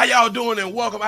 How y'all doing and welcome.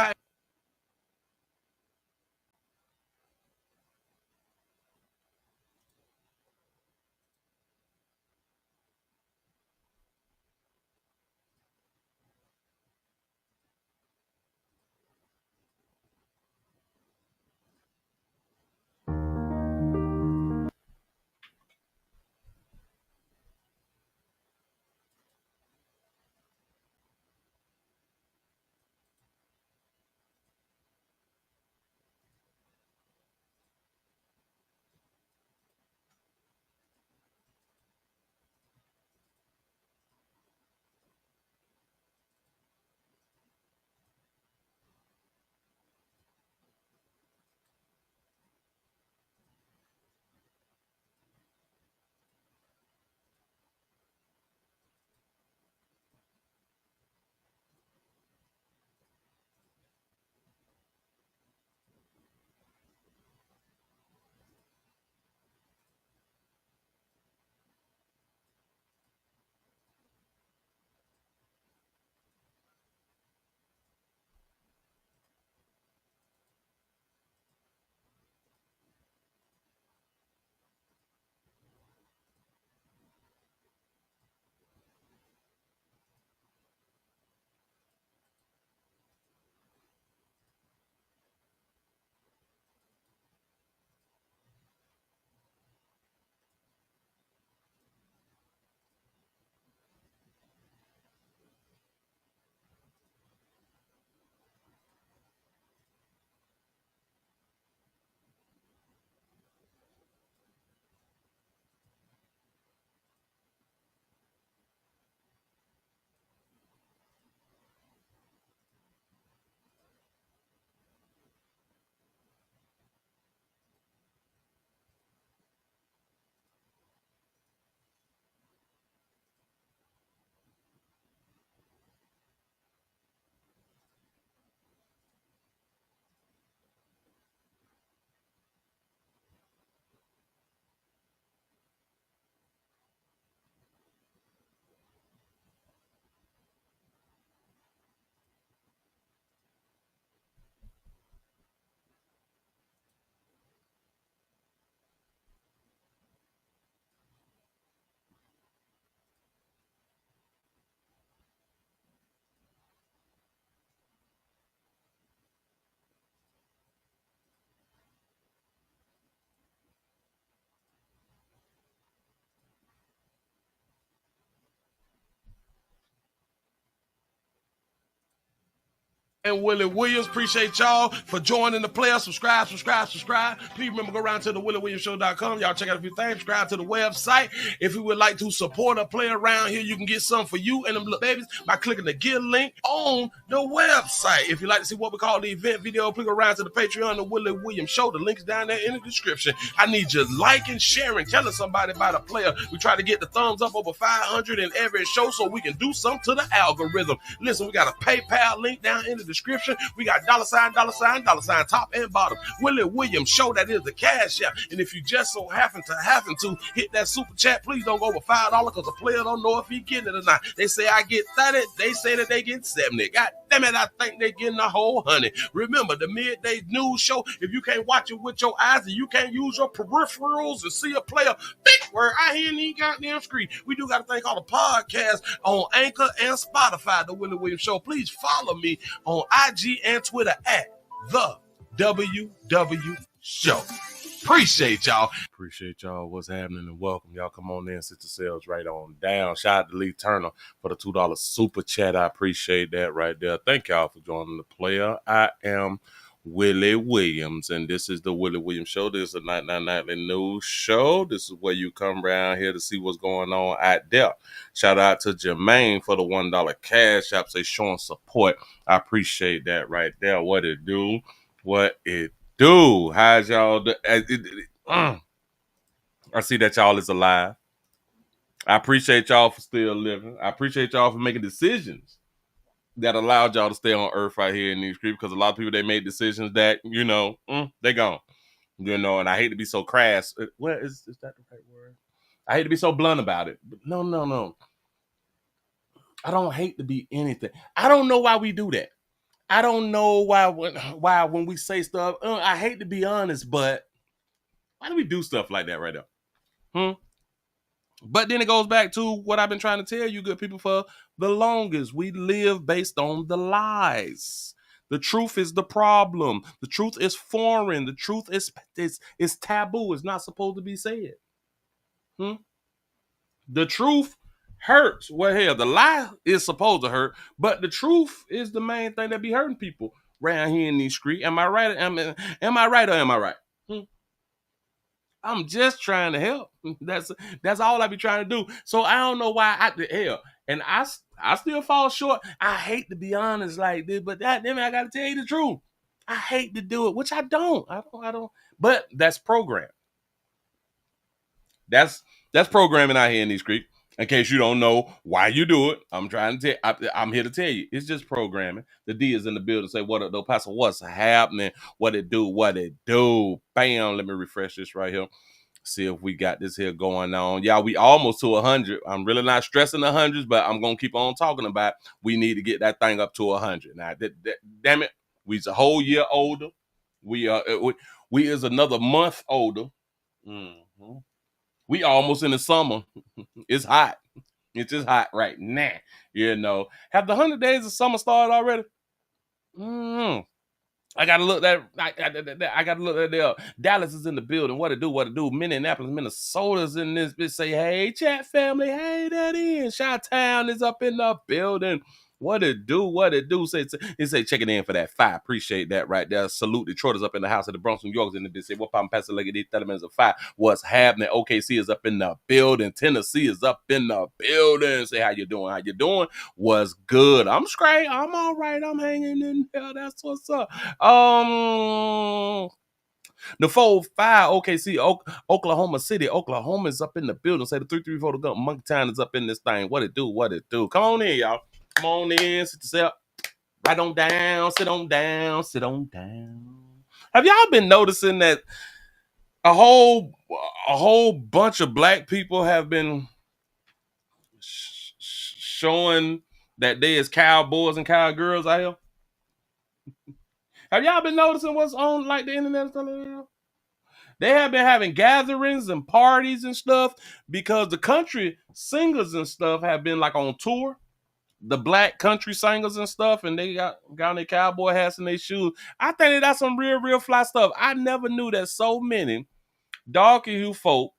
And Willie Williams, appreciate y'all for joining the player. Subscribe. Please remember, go around to the WillieWilliamsShow.com. Y'all check out a few things. Subscribe to the website. If you would like to support a player around here, you can get something for you and them little babies by clicking the Get link on the website. If you'd like to see what we call the event video, please go around to the Patreon, the Willie Williams Show. The link's down there in the description. I need you liking, sharing, telling somebody about a player. We try to get the thumbs up over 500 in every show so we can do something to the algorithm. Listen, we got a PayPal link down in the description. We got $, top and bottom. Willie Williams Show, that is the cash app. And if you just so happen to hit that super chat, please don't go over $5 because the player don't know if he getting it or not. They say I get 30, they say that they get 70. God damn it, I think they getting a whole 100. Remember, the midday news show, if you can't watch it with your eyes and you can't use your peripherals and see a player, big word, I hear any goddamn screen. We do got a thing called a podcast on Anchor and Spotify, the Willie Williams Show. Please follow me on IG and Twitter at the WW Show. Appreciate y'all. What's happening and welcome. Y'all come on in, sit yourselves right on down. Shout out to Lee Turner for the $2 super chat. I appreciate that right there. Thank y'all for joining the player. I am Willie Williams, and this is the Willie Williams Show. This is a nightly news show. This is where you come around here to see what's going on out there. Shout out to Jermaine for the $1 cash app. Say showing support. I appreciate that right there. What it do? How's y'all? I see that y'all is alive. I appreciate y'all for still living. I appreciate y'all for making decisions that allowed y'all to stay on earth right here in these streets, because a lot of people, they made decisions that, they gone. And I hate to be so crass. What is that the right word? I hate to be so blunt about it. But no. I don't hate to be anything. I don't know why we do that. I don't know why when we say stuff, I hate to be honest, but why do we do stuff like that right now? But then it goes back to what I've been trying to tell you, good people, for the longest. We live based on the lies. The truth is the problem. The truth is foreign. The truth is taboo. It's not supposed to be said. The truth hurts. Well, hell, the lie is supposed to hurt, but the truth is the main thing that be hurting people around here in these streets. Am I right? Am I right or am I right? I'm just trying to help. That's all I be trying to do. So I don't know why and I still fall short. I hate to be honest like this, but I gotta tell you the truth. I hate to do it, which I don't. I don't. But that's program. That's programming out here in these streets. In case you don't know why you do it, I'm trying to tell. I'm here to tell you, it's just programming. The D is in the building. Say what up, though, Pastor? What's happening? What it do? What it do? Bam! Let me refresh this right here. See if we got this here going on. Y'all, we almost to 100. I'm really not stressing the hundreds, but I'm gonna keep on talking about. We need to get that thing up to 100. Now, damn it, we's a whole year older. We is another month older. Mm-hmm. We almost in the summer. It's hot. It's just hot right now. You know. Have the 100 days of summer started already? I gotta look that. I gotta look that up. Dallas is in the building. What it do? What it do? Minneapolis, Minnesota's in this bitch. Say, hey, chat family. Hey, that is. Chi-Town is up in the building. What it do? What it do? Say checking in for that 5. Appreciate that right there. Salute. Detroit is up in the house of the Bronx, New York is in the bitch. Say, what I'm passing like these elements of 5. What's happening? OKC is up in the building. Tennessee is up in the building. Say, how you doing? How you doing? What's good? I'm straight. I'm all right. I'm hanging in there. That's what's up. The 4-5 OKC, Oklahoma City, Oklahoma is up in the building. Say the 334 the gun. Monkey Town is up in this thing. What it do? What it do? Come on in, y'all. Come on in, sit yourself. Right on down, sit on down, sit on down. Have y'all been noticing that a whole bunch of black people have been showing that they is cowboys and cowgirls out here? Have y'all been noticing what's on like the internet and stuff like that? They have been having gatherings and parties and stuff because the country singers and stuff have been like on tour. The black country singers and stuff, and they got their cowboy hats and their shoes. I think that's some real fly stuff. I never knew that so many dark hue folk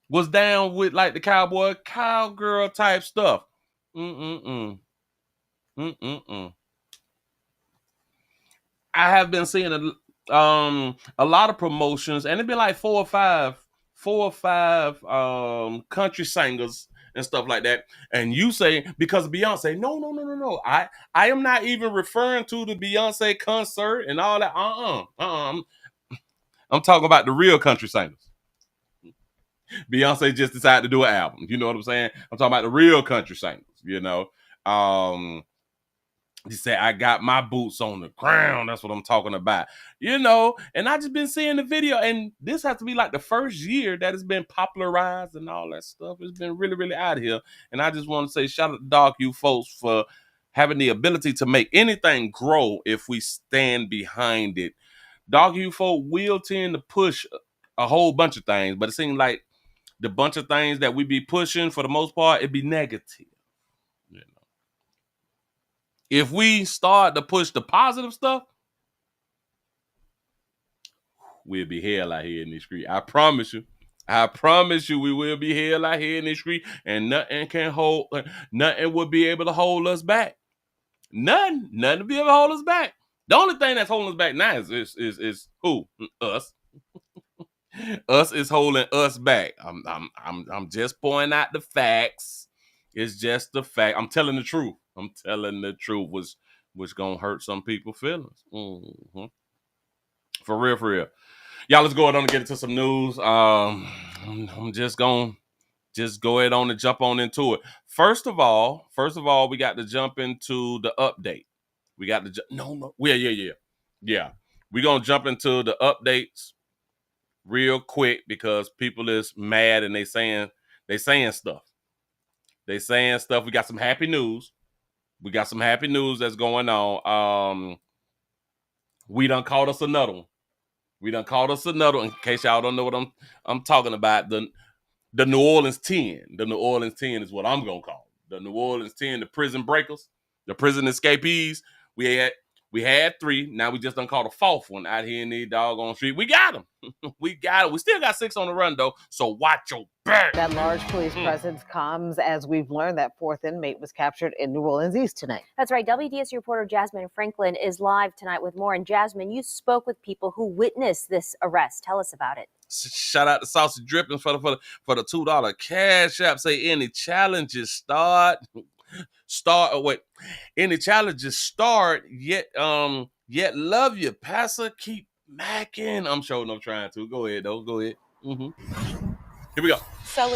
was down with like the cowboy, cowgirl type stuff. I have been seeing a lot of promotions, and it'd be like four or five country singers and stuff like that. And you say, because Beyonce, no. I am not even referring to the Beyonce concert and all that. I'm talking about the real country singers. Beyonce just decided to do an album. You know what I'm saying? I'm talking about the real country singers, you know. He said, I got my boots on the ground. That's what I'm talking about. You know, and I just been seeing the video, and this has to be like the first year that it's been popularized and all that stuff. It's been really out here. And I just want to say shout out to Dark You folks for having the ability to make anything grow if we stand behind it. Dark You folk will tend to push a whole bunch of things, but it seems like the bunch of things that we be pushing, for the most part, it be negative. You know, if we start to push the positive stuff, we'll be hell out here in the street. I promise you. I promise you, we will be hell out here in the street, and nothing will be able to hold us back. Nothing will be able to hold us back. The only thing that's holding us back now is who? Us. Us is holding us back. I'm just pointing out the facts. It's just the fact. I'm telling the truth. I'm telling the truth, which gonna hurt some people's feelings. Mm-hmm. For real. Y'all, let's go ahead on and get into some news. I'm just gonna go ahead on and jump on into it. First of all, we got to jump into the update. We got to yeah. We're gonna jump into the updates real quick because people is mad and they saying stuff. We got some happy news. we got some happy news that's going on. We done caught us another one. In case y'all don't know what I'm talking about. The New Orleans 10. The New Orleans 10 is what I'm gonna call it. The New Orleans 10, the prison breakers, the prison escapees. We had 3. Now we just done caught a 4th one out here in the doggone street. We got them. We still got 6 on the run though. So watch your back. That large police presence comes as we've learned that 4th inmate was captured in New Orleans East tonight. That's right. WDSU reporter Jasmine Franklin is live tonight with more. And Jasmine, you spoke with people who witnessed this arrest. Tell us about it. Shout out to Saucy Drippings for the $2 cash app. Say any challenges start. Any challenges start. Yet love you, Passer. Keep macking. I'm sure no trying to. Go ahead though. Go ahead. Here we go.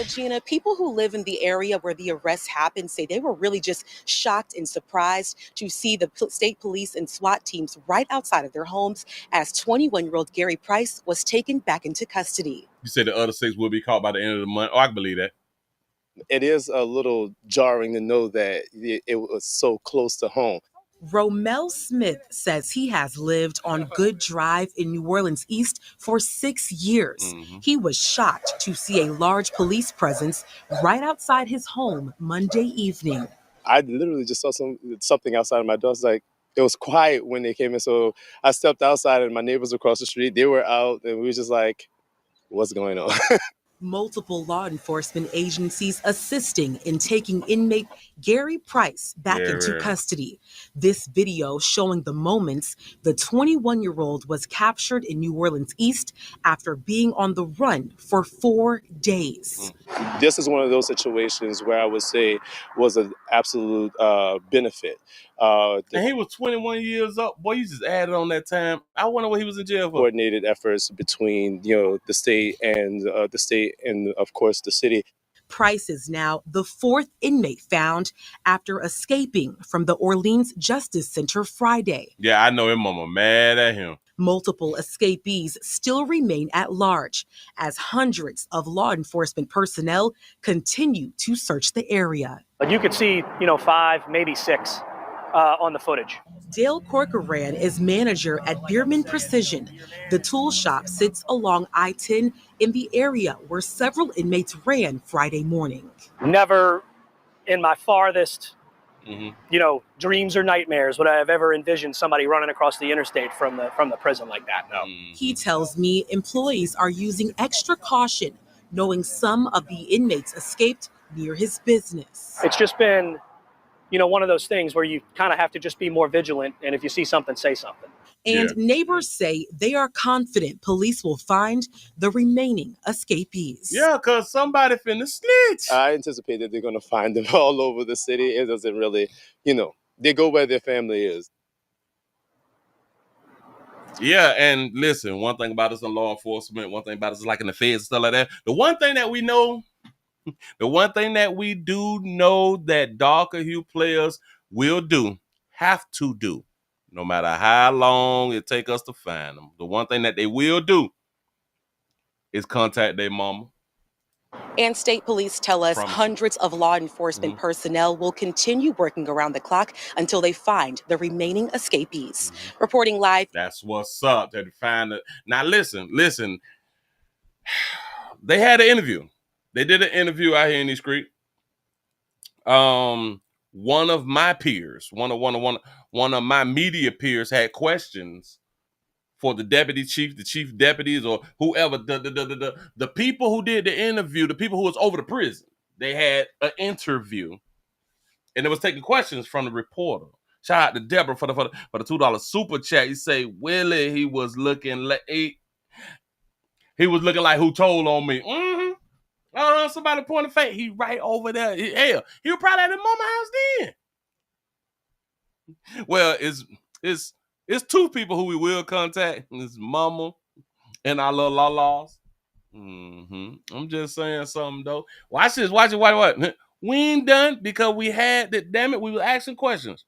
Gina, people who live in the area where the arrest happened say they were really just shocked and surprised to see the state police and SWAT teams right outside of their homes as 21-year-old Gary Price was taken back into custody. You said the other 6 will be caught by the end of the month. Oh, I can believe that. It is a little jarring to know that it was so close to home. Romel Smith says he has lived on Good Drive in New Orleans East for 6 years. He was shocked to see a large police presence right outside his home Monday evening. I literally just saw something outside of my door. It was quiet when they came in, so I stepped outside and my neighbors across the street, they were out, and we were just like, what's going on? Multiple law enforcement agencies assisting in taking inmate Gary Price back into custody. This video showing the moments the 21-year-old was captured in New Orleans East after being on the run for 4 days. This is one of those situations where I would say was an absolute benefit. And he was 21 years old. Boy, you just added on that time. I wonder what he was in jail for. Coordinated efforts between the state and of course the city. Price is now the 4th inmate found after escaping from the Orleans Justice Center Friday. Yeah, I know his mama mad at him. Multiple escapees still remain at large as hundreds of law enforcement personnel continue to search the area. You could see, 5, maybe 6 on the footage. Dale Corcoran is manager at Bierman Precision. The tool shop sits along I-10 in the area where several inmates ran Friday morning. Never in my farthest, dreams or nightmares would I have ever envisioned somebody running across the interstate from the prison like that. No. He tells me employees are using extra caution, knowing some of the inmates escaped near his business. It's just been one of those things where you kind of have to just be more vigilant. And if you see something, say something. And neighbors say they are confident police will find the remaining escapees. Yeah, because somebody finna snitch. I anticipate that they're going to find them all over the city. It doesn't really, they go where their family is. Yeah, and listen, one thing about us in law enforcement, one thing about us like in the feds and stuff like that, the one thing that we know, the one thing that we do know that darker hue players will do, have to do, no matter how long it take us to find them. The one thing that they will do is contact their mama. And state police tell us hundreds of law enforcement personnel will continue working around the clock until they find the remaining escapees. Reporting live. That's what's up. They find it. Now listen. They had an interview. They did an interview out here in these streets. One of my peers, one of my media peers had questions for the deputy chief, the chief deputies, or whoever, the people who did the interview, the people who was over the prison. They had an interview, and it was taking questions from the reporter. Shout out to Deborah for the $2 super chat. He say, Willie, he was looking like who told on me. Somebody pointing fake. He right over there. Hell, he was probably at the mama house then. Well, it's 2 people who we will contact. It's mama and our little la-las. I'm just saying something though. Watch this. Watch it. What? We ain't done because we had that. Damn it, we were asking questions.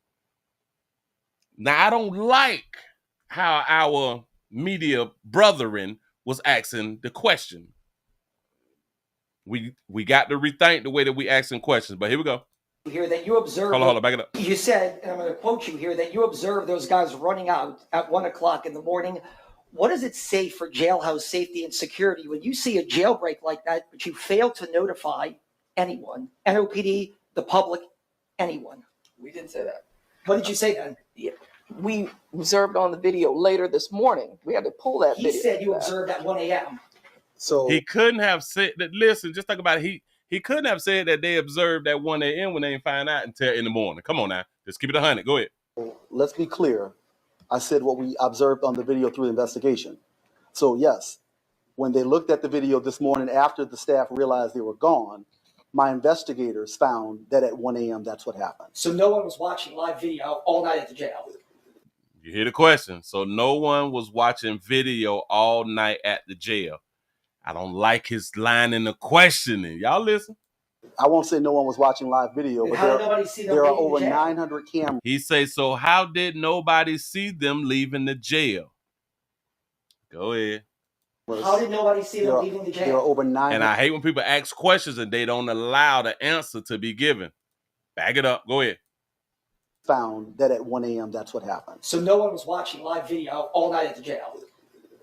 Now I don't like how our media brethren was asking the question. We got to rethink the way that we asking questions, but here we go. Here that you observed. Hold on, back it up. You said, and I'm going to quote you here, that you observed those guys running out at 1 o'clock in the morning. What does it say for jailhouse safety and security when you see a jailbreak like that, but you fail to notify anyone, NOPD, the public, anyone? We didn't say that. What did you say then? Yeah. We observed on the video later this morning. We had to pull that video. He said you observed at 1 a.m. So He couldn't have said that. Listen, just think about it. He couldn't have said that they observed at 1 a.m. when they didn't find out until in the morning. Come on now. Just keep it 100. Go ahead. Let's be clear. I said what we observed on the video through the investigation. So yes, when they looked at the video this morning after the staff realized they were gone, my investigators found that at 1 a.m. that's what happened. So no one was watching live video all night at the jail. You hear the question. So no one was watching video all night at the jail. I don't like his line in the questioning. Y'all listen. I won't say no one was watching live video, but How did nobody see them there are leaving over the jail? 900 cameras. He say, so how did nobody see them leaving the jail? Go ahead. How did nobody see them leaving the There are jail? over 900. And I hate when people ask questions and they don't allow the answer to be given. Back it up. Go ahead. Found that at 1 a.m. that's what happened. So no one was watching live video all night at the jail.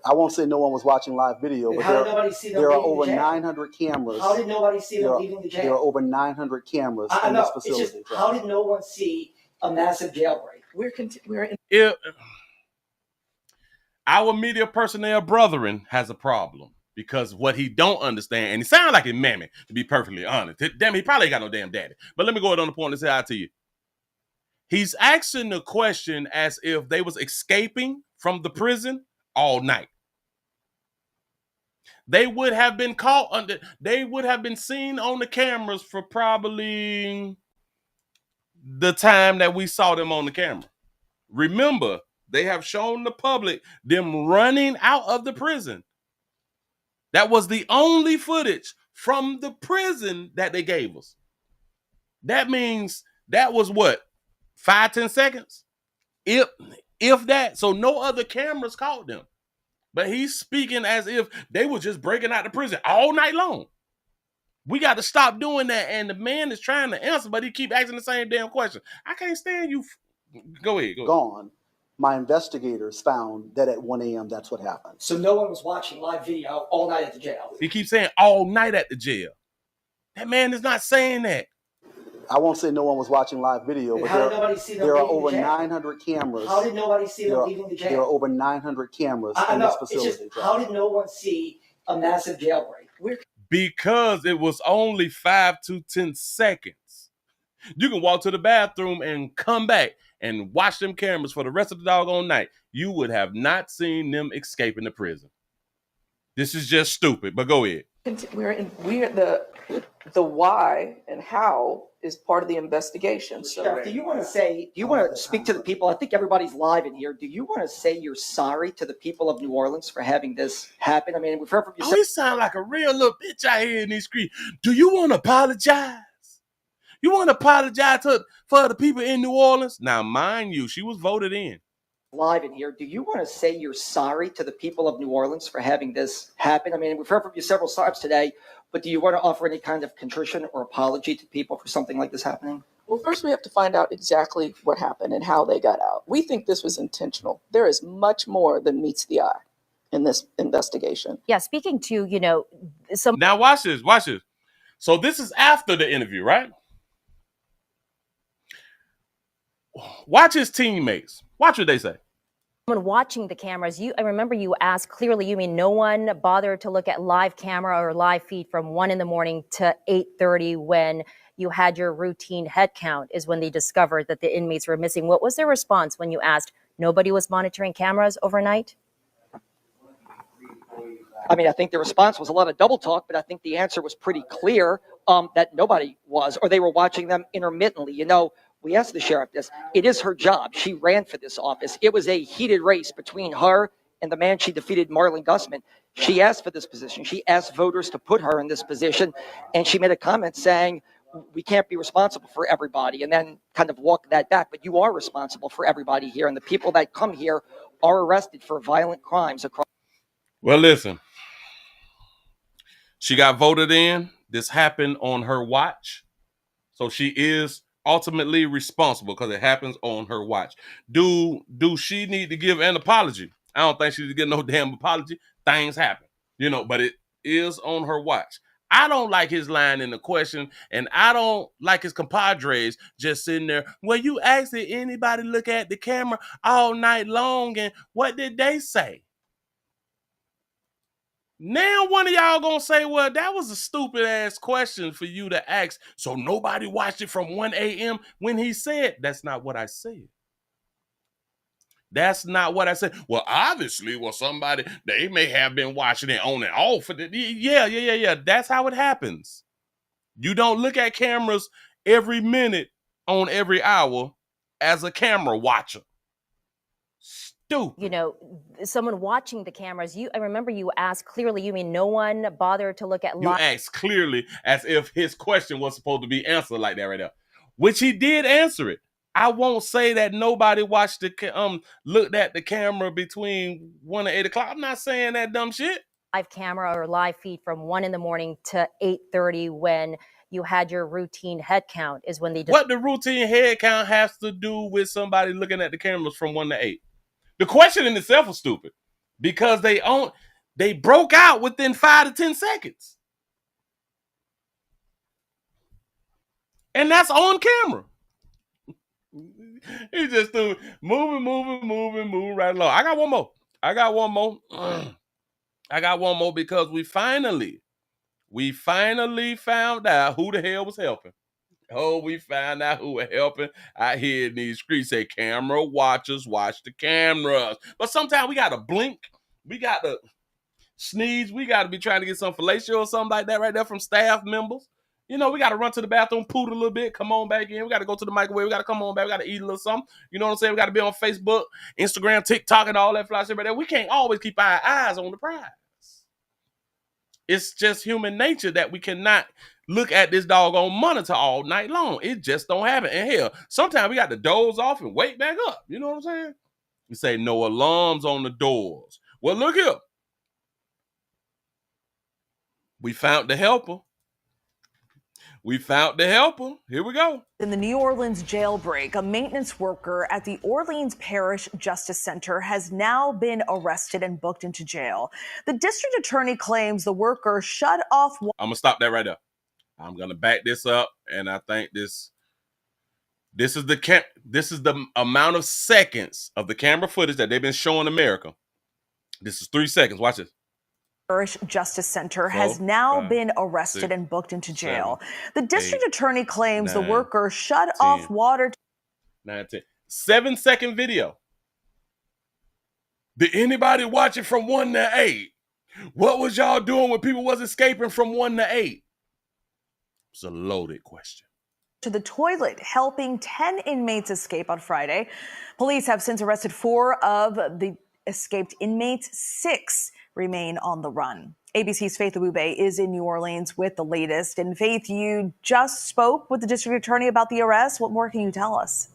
I won't say no one was watching live video, but How did nobody see them there are leaving over the jail? 900 cameras. How did nobody see them leaving the There are jail? over 900 cameras I in know. this It's facility. just, how did no one see a massive jailbreak? We're in. If our media personnel brethren has a problem because what he don't understand, and he sounds like a mammy, to be perfectly honest. Damn, he probably ain't got no damn daddy. But let me go ahead on the point and say out to you. He's asking the question as if they was escaping from the prison all night. They would have been caught under, they would have been seen on the cameras for probably the time that we saw them on the camera. Remember, they have shown the public them running out of the prison. That was the only footage from the prison that they gave us. That means that was what? 5-10 seconds? If that. So no other cameras caught them. But he's speaking as if they were just breaking out the prison all night long. We got to stop doing that. And the man is trying to answer, but he keep asking the same damn question. I can't stand you. Go ahead. Gone. My investigators found that at 1 a.m. that's what happened. So no one was watching live video all night at the jail. He keeps saying all night at the jail. That man is not saying that. I won't say no one was watching live video, but How did nobody see them there are leaving over the jail? 900 cameras. How did nobody see them leaving the jail? There are over 900 cameras I in know. this It's facility. just, how did no one see a massive jailbreak? Because it was only 5 to 10 seconds. You can walk to the bathroom and come back and watch them cameras for the rest of the doggone night. You would have not seen them escaping the prison. This is just stupid, but go ahead. The why and how is part of the investigation. So Sheriff, do you want to speak to the people? I think everybody's live in here. Do you want to say you're sorry to the people of New Orleans for having this happen? I mean, we've heard from you. Oh, he sound like a real little bitch out here in these streets. Do you want to apologize? You want to apologize for the people in New Orleans? Now, mind you, she was voted in. Live in here. Do you want to say you're sorry to the people of New Orleans for having this happen? I mean, we've heard from you several times today, but do you want to offer any kind of contrition or apology to people for something like this happening? Well, first we have to find out exactly what happened and how they got out. We think this was intentional. There is much more than meets the eye in this investigation. Yeah, speaking to, some. Now, watch this. So this is after the interview, right? Watch his teammates. Watch what they say. Someone watching the cameras, I remember you asked clearly, you mean no one bothered to look at live camera or live feed from 1 a.m. to 8:30 when you had your routine head count is when they discovered that the inmates were missing. What was their response when you asked nobody was monitoring cameras overnight? I mean, I think the response was a lot of double talk, but I think the answer was pretty clear that nobody was, or they were watching them intermittently. We asked the sheriff this. It is her job. She ran for this office. It was a heated race between her and the man she defeated, Marlon Gusman. She asked for this position. She asked voters to put her in this position, and she made a comment saying, we can't be responsible for everybody, and then kind of walk that back. But you are responsible for everybody here, and the people that come here are arrested for violent crimes across. Well, listen. She got voted in. This happened on her watch. So she is ultimately responsible because it happens on her watch. Do she need to give an apology? I don't think she needs to get no damn apology. Things happen, but it is on her watch. I don't like his line in the question, and I don't like his compadres just sitting there. Well, you asked did anybody look at the camera all night long, and what did they say? Now one of y'all gonna say, well, that was a stupid ass question for you to ask, so nobody watched it from 1 a.m. when he said, that's not what I said. That's not what I said. Well, obviously, somebody, they may have been watching it on and off. Yeah. That's how it happens. You don't look at cameras every minute on every hour as a camera watcher. Stupid. Someone watching the cameras, I remember you asked clearly, you mean no one bothered to look at You asked clearly as if his question was supposed to be answered like that right there, which he did answer it. I won't say that nobody watched looked at the camera between 1 and 8 o'clock. I'm not saying that dumb shit. Live camera or live feed from 1 in the morning to 8:30 when you had your routine head count is when they What the routine head count has to do with somebody looking at the cameras from 1 to 8? The question in itself was stupid because they broke out within 5 to 10 seconds. And that's on camera. He just threw moving right along. I got one more because we finally found out who the hell was helping. Oh, we found out who were helping out here in these streets. Say camera watchers, watch the cameras. But sometimes we got to blink. We got to sneeze. We got to be trying to get some fellatio or something like that right there from staff members. We got to run to the bathroom, poot a little bit, come on back in. We got to go to the microwave. We got to come on back. We got to eat a little something. You know what I'm saying? We got to be on Facebook, Instagram, TikTok, and all that fly shit right there. We can't always keep our eyes on the prize. It's just human nature that we cannot look at this doggone monitor all night long. It just don't happen. And hell, sometimes we got to doze off and wake back up. You know what I'm saying? We say no alarms on the doors. Well, look here. We found the helper. Here we go. In the New Orleans jailbreak, a maintenance worker at the Orleans Parish Justice Center has now been arrested and booked into jail. The district attorney claims the worker shut off. I'm going to stop that right there. I'm going to back this up, and I think this is the amount of seconds of the camera footage that they've been showing America. This is 3 seconds. Watch this. Parish Justice Center has now been arrested and booked into jail. The district attorney claims the worker shut off water. 9, 10. 7-second video. Did anybody watch it from 1 to 8? What was y'all doing when people was escaping from 1 to 8? It's a loaded question. To the toilet, helping 10 inmates escape on Friday. Police have since arrested 4 of the escaped inmates. 6 remain on the run. ABC's Faith Abube is in New Orleans with the latest. And Faith, you just spoke with the district attorney about the arrest. What more can you tell us?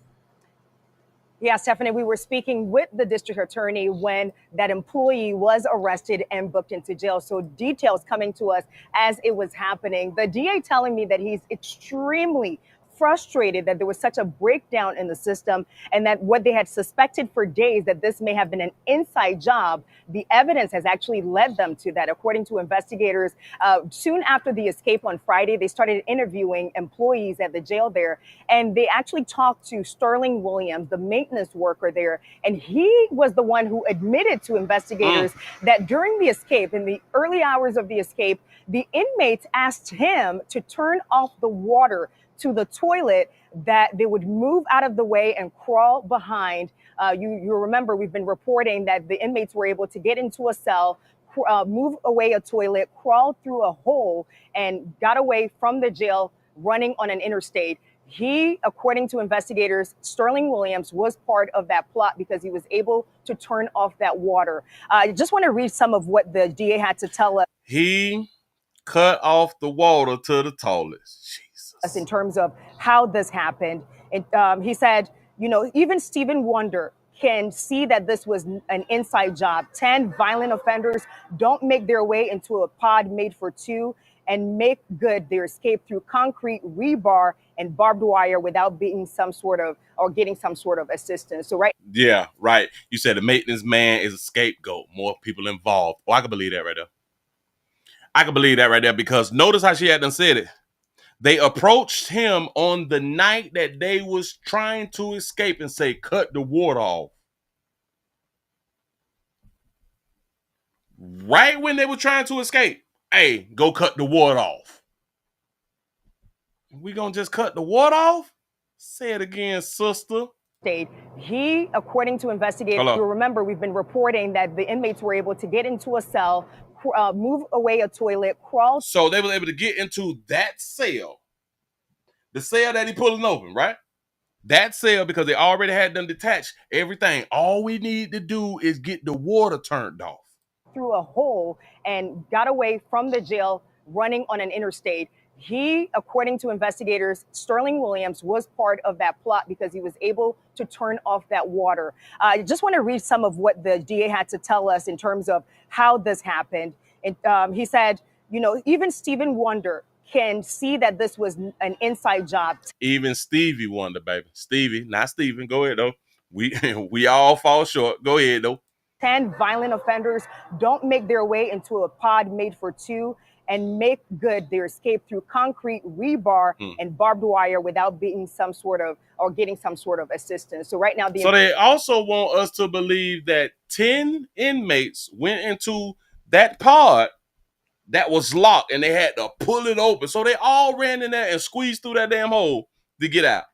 Yeah, Stephanie, we were speaking with the district attorney when that employee was arrested and booked into jail. So details coming to us as it was happening. The DA telling me that he's extremely frustrated that there was such a breakdown in the system and that what they had suspected for days that this may have been an inside job, the evidence has actually led them to that. According to investigators, soon after the escape on Friday, they started interviewing employees at the jail there, and they actually talked to Sterling Williams, the maintenance worker there, and he was the one who admitted to investigators that during the escape, in the early hours of the escape, the inmates asked him to turn off the water to the toilet, that they would move out of the way and crawl behind. You remember we've been reporting that the inmates were able to get into a cell, move away a toilet, crawl through a hole, and got away from the jail running on an interstate. He, according to investigators, Sterling Williams was part of that plot because he was able to turn off that water. I just want to read some of what the DA had to tell us. He cut off the water to the toilet. In terms of how this happened. He said, even Stephen Wonder can see that this was an inside job. 10 violent offenders don't make their way into a pod made for 2. and make good their escape through concrete, rebar, and barbed wire without being some sort of or getting some sort of assistance. So Yeah, right. You said the maintenance man is a scapegoat. More people involved. Oh, I can believe that right there. I can believe that right there because notice how she had done said it. They approached him on the night that they was trying to escape and say, cut the water off. Right when they were trying to escape, hey, go cut the water off. We gonna just cut the water off? Say it again, sister. He, according to investigators, you'll remember we've been reporting that the inmates were able to get into a cell, move away a toilet, crawl. So they were able to get into that cell, the cell that he pulling open, right? That cell, because they already had them detached everything. All we need to do is get the water turned off. Through a hole and got away from the jail running on an interstate. He, according to investigators, Sterling Williams was part of that plot because he was able to turn off that water. I just want to read some of what the DA had to tell us in terms of how this happened. And he said, you know, even Stephen Wonder can see that this was an inside job. Even Stevie Wonder, baby. Stevie, not Steven. Go ahead, though. We all fall short. Go ahead, though. 10 violent offenders don't make their way into a pod made for two and make good their escape through concrete, rebar, and barbed wire without being some sort of or getting some sort of assistance. So right now, so they also want us to believe that 10 inmates went into that pod that was locked and they had to pull it open. So they all ran in there and squeezed through that damn hole to get out.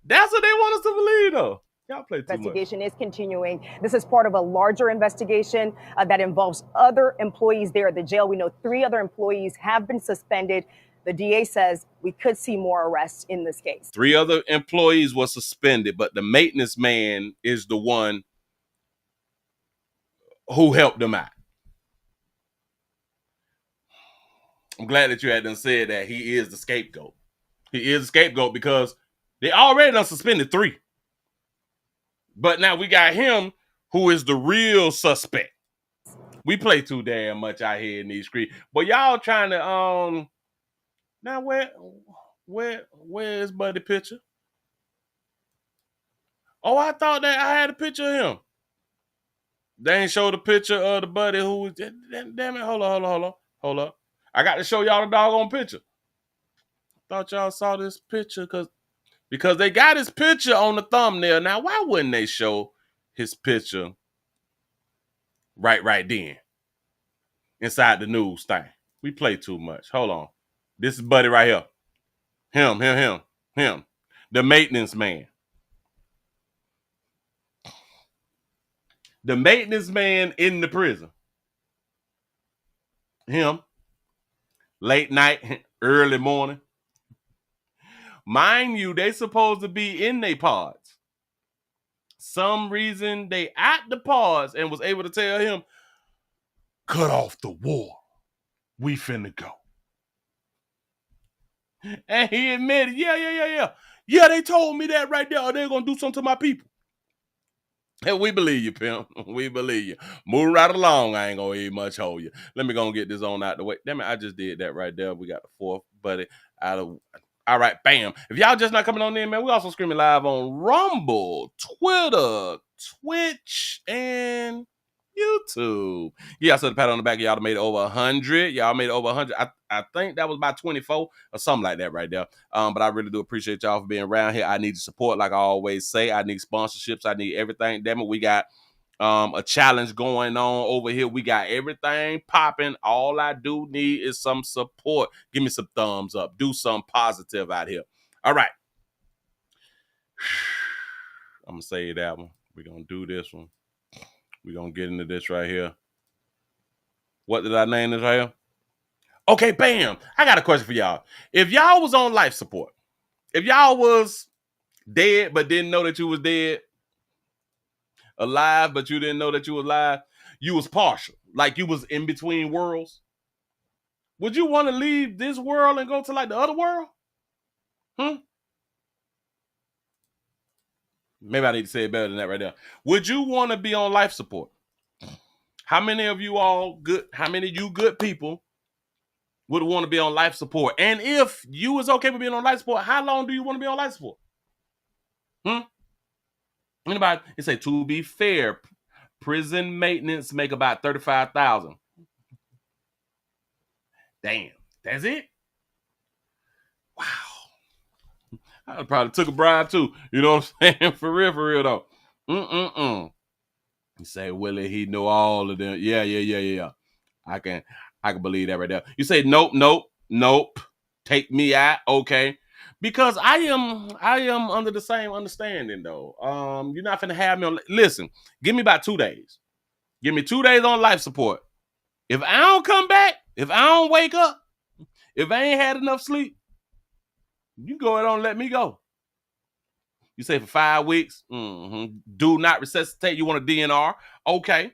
That's what they want us to believe, though. Y'all play too much. Investigation is continuing. This is part of a larger investigation that involves other employees there at the jail. We know 3 other employees have been suspended. The DA says we could see more arrests in this case. 3 other employees were suspended, but the maintenance man is the one who helped them out. I'm glad that you had done said that he is the scapegoat. He is the scapegoat because they already done suspended 3. But now we got him who is the real suspect. We play too damn much out here in these streets. But y'all trying to now where is Buddy picture? Oh, I thought that I had a picture of him. They ain't showed a picture of the buddy who was damn it. Hold on. I got to show y'all the doggone picture. Thought y'all saw this picture because they got his picture on the thumbnail. Now, why wouldn't they show his picture right then inside the news thing? We play too much. Hold on. This is Buddy right here. Him. The maintenance man. The maintenance man in the prison. Him. Late night, early morning. Mind you, they supposed to be in their pods. Some reason they at the pods and was able to tell him, cut off the war. We finna go. And he admitted, yeah. Yeah, they told me that right there. Or they're going to do something to my people. And we believe you, pimp. We believe you. Moving right along, I ain't going to eat much hold you. Let me go and get this on out the way. Damn it, I just did that right there. We got the 4th buddy out of... All right, bam. If y'all just not coming on in, man, we also streaming live on Rumble, Twitter, Twitch, and YouTube. Yeah, I said the pat on the back. Y'all made it over 100. Y'all made it over 100. I think that was about 24 or something like that right there. But I really do appreciate y'all for being around here. I need your support, like I always say. I need sponsorships. I need everything. Damn it, we got a challenge going on over here. We got everything popping. All I do need is some support. Give me some thumbs up. Do something positive out here. All right. I'm going to say that one. We're going to do this one. We're going to get into this right here. What did I name this right here? Okay, bam. I got a question for y'all. If y'all was on life support, if y'all was dead but didn't know that you was dead, alive but you didn't know that you was alive, you was partial, like you was in between worlds, would you want to leave this world and go to like the other world? Maybe I need to say it better than that right there. Would you want to be on life support? How many of you all good? How many of you good people would want to be on life support? And if you was okay with being on life support, how long do you want to be on life support? Anybody? It say, to be fair, prison maintenance make about $35,000. Damn, that's it? Wow. I probably took a bribe too. You know what I'm saying? For real though. You say, Willie, he know all of them. Yeah. I can believe that right there. You say, nope. Take me out, okay? Because I am under the same understanding though. You're not finna have me on. Listen, give me about 2 days. Give me 2 days on life support. If I don't come back, if I don't wake up, if I ain't had enough sleep, you go ahead and let me go. You say for 5 weeks, do not resuscitate. You want a DNR? Okay.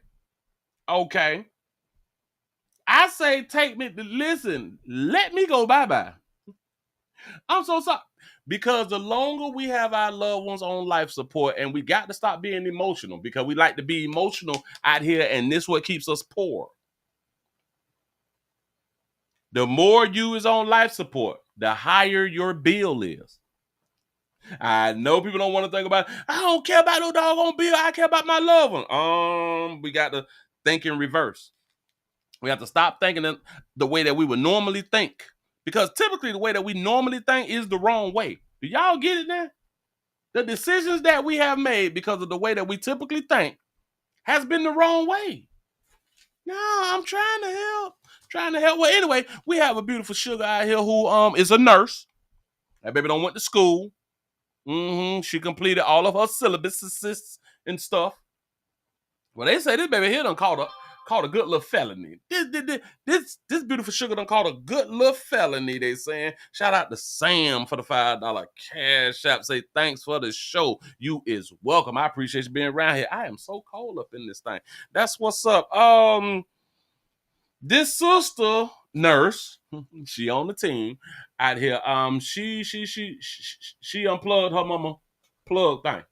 I say take me, listen, let me go bye-bye. I'm so sorry. Because the longer we have our loved ones on life support, and we got to stop being emotional, because we like to be emotional out here, and this is what keeps us poor. The more you is on life support, the higher your bill is. I know people don't want to think about, I don't care about no doggone bill. I care about my loved one. We got to think in reverse. We have to stop thinking the way that we would normally think. Because typically the way that we normally think is the wrong way. Do y'all get it now? The decisions that we have made because of the way that we typically think has been the wrong way. No, I'm trying to help. Well, anyway, we have a beautiful sugar out here who is a nurse. That baby went to school. She completed all of her syllabuses and stuff. Well, they say this baby here done called a good little felony. This beautiful sugar done called a good little felony, they saying. Shout out to Sam for the $5 cash app. Say thanks for the show. You is welcome. I appreciate you being around here. I am so cold up in this thing. That's what's up. This sister nurse, she on the team out here. She unplugged her mama plug thing.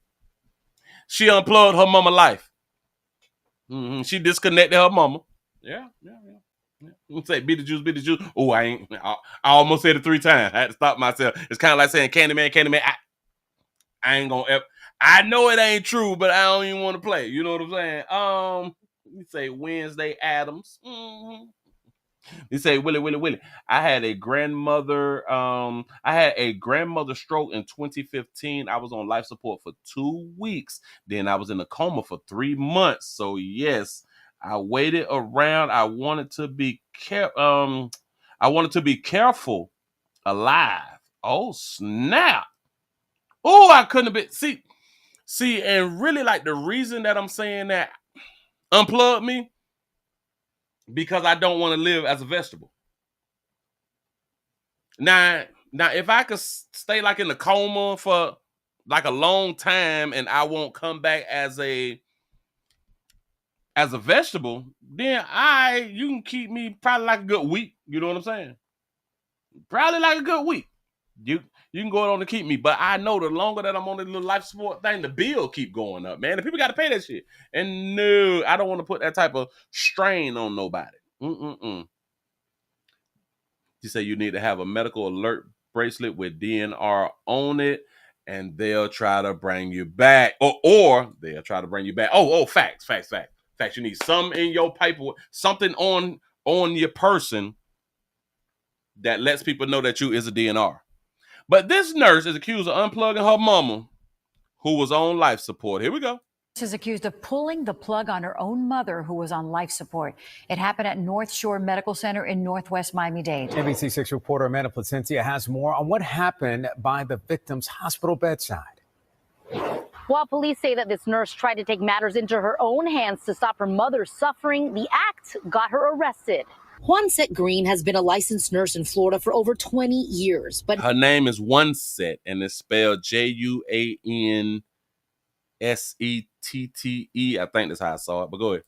She unplugged her mama life. She disconnected her mama. Yeah. You say, be the juice. Oh, I almost said it 3 times. I had to stop myself. It's kind of like saying Candyman. I ain't gonna ever. I know it ain't true, but I don't even want to play. You know what I'm saying? You say Wednesday Addams. You say Willie. I had a grandmother stroke in 2015. I was on life support for 2 weeks. Then I was in a coma for 3 months. So yes, I waited around. I wanted to be careful alive. Oh snap. Oh, I couldn't have been. See, and really like the reason that I'm saying that, unplug me, because I don't want to live as a vegetable. Now, if I could stay like in the coma for like a long time and I won't come back as a vegetable, then you can keep me probably like a good week. You know what I'm saying? Probably like a good week. You can go on to keep me, but I know the longer that I'm on the little life support thing, the bill keep going up, man. The people got to pay that shit. And no, I don't want to put that type of strain on nobody. You say you need to have a medical alert bracelet with DNR on it, and they'll try to bring you back, or they'll try to bring you back. Oh, facts. You need something in your paperwork, something on your person that lets people know that you is a DNR. But this nurse is accused of unplugging her mama, who was on life support. Here we go. Is accused of pulling the plug on her own mother, who was on life support. It happened at North Shore Medical Center in Northwest Miami-Dade. NBC6 reporter Amanda Placencia has more on what happened by the victim's hospital bedside. While police say that this nurse tried to take matters into her own hands to stop her mother's suffering, the act got her arrested. Juanset Green has been a licensed nurse in Florida for over 20 years. But her name is Juanset, and it's spelled Juansettee. I think that's how I saw it, but go ahead.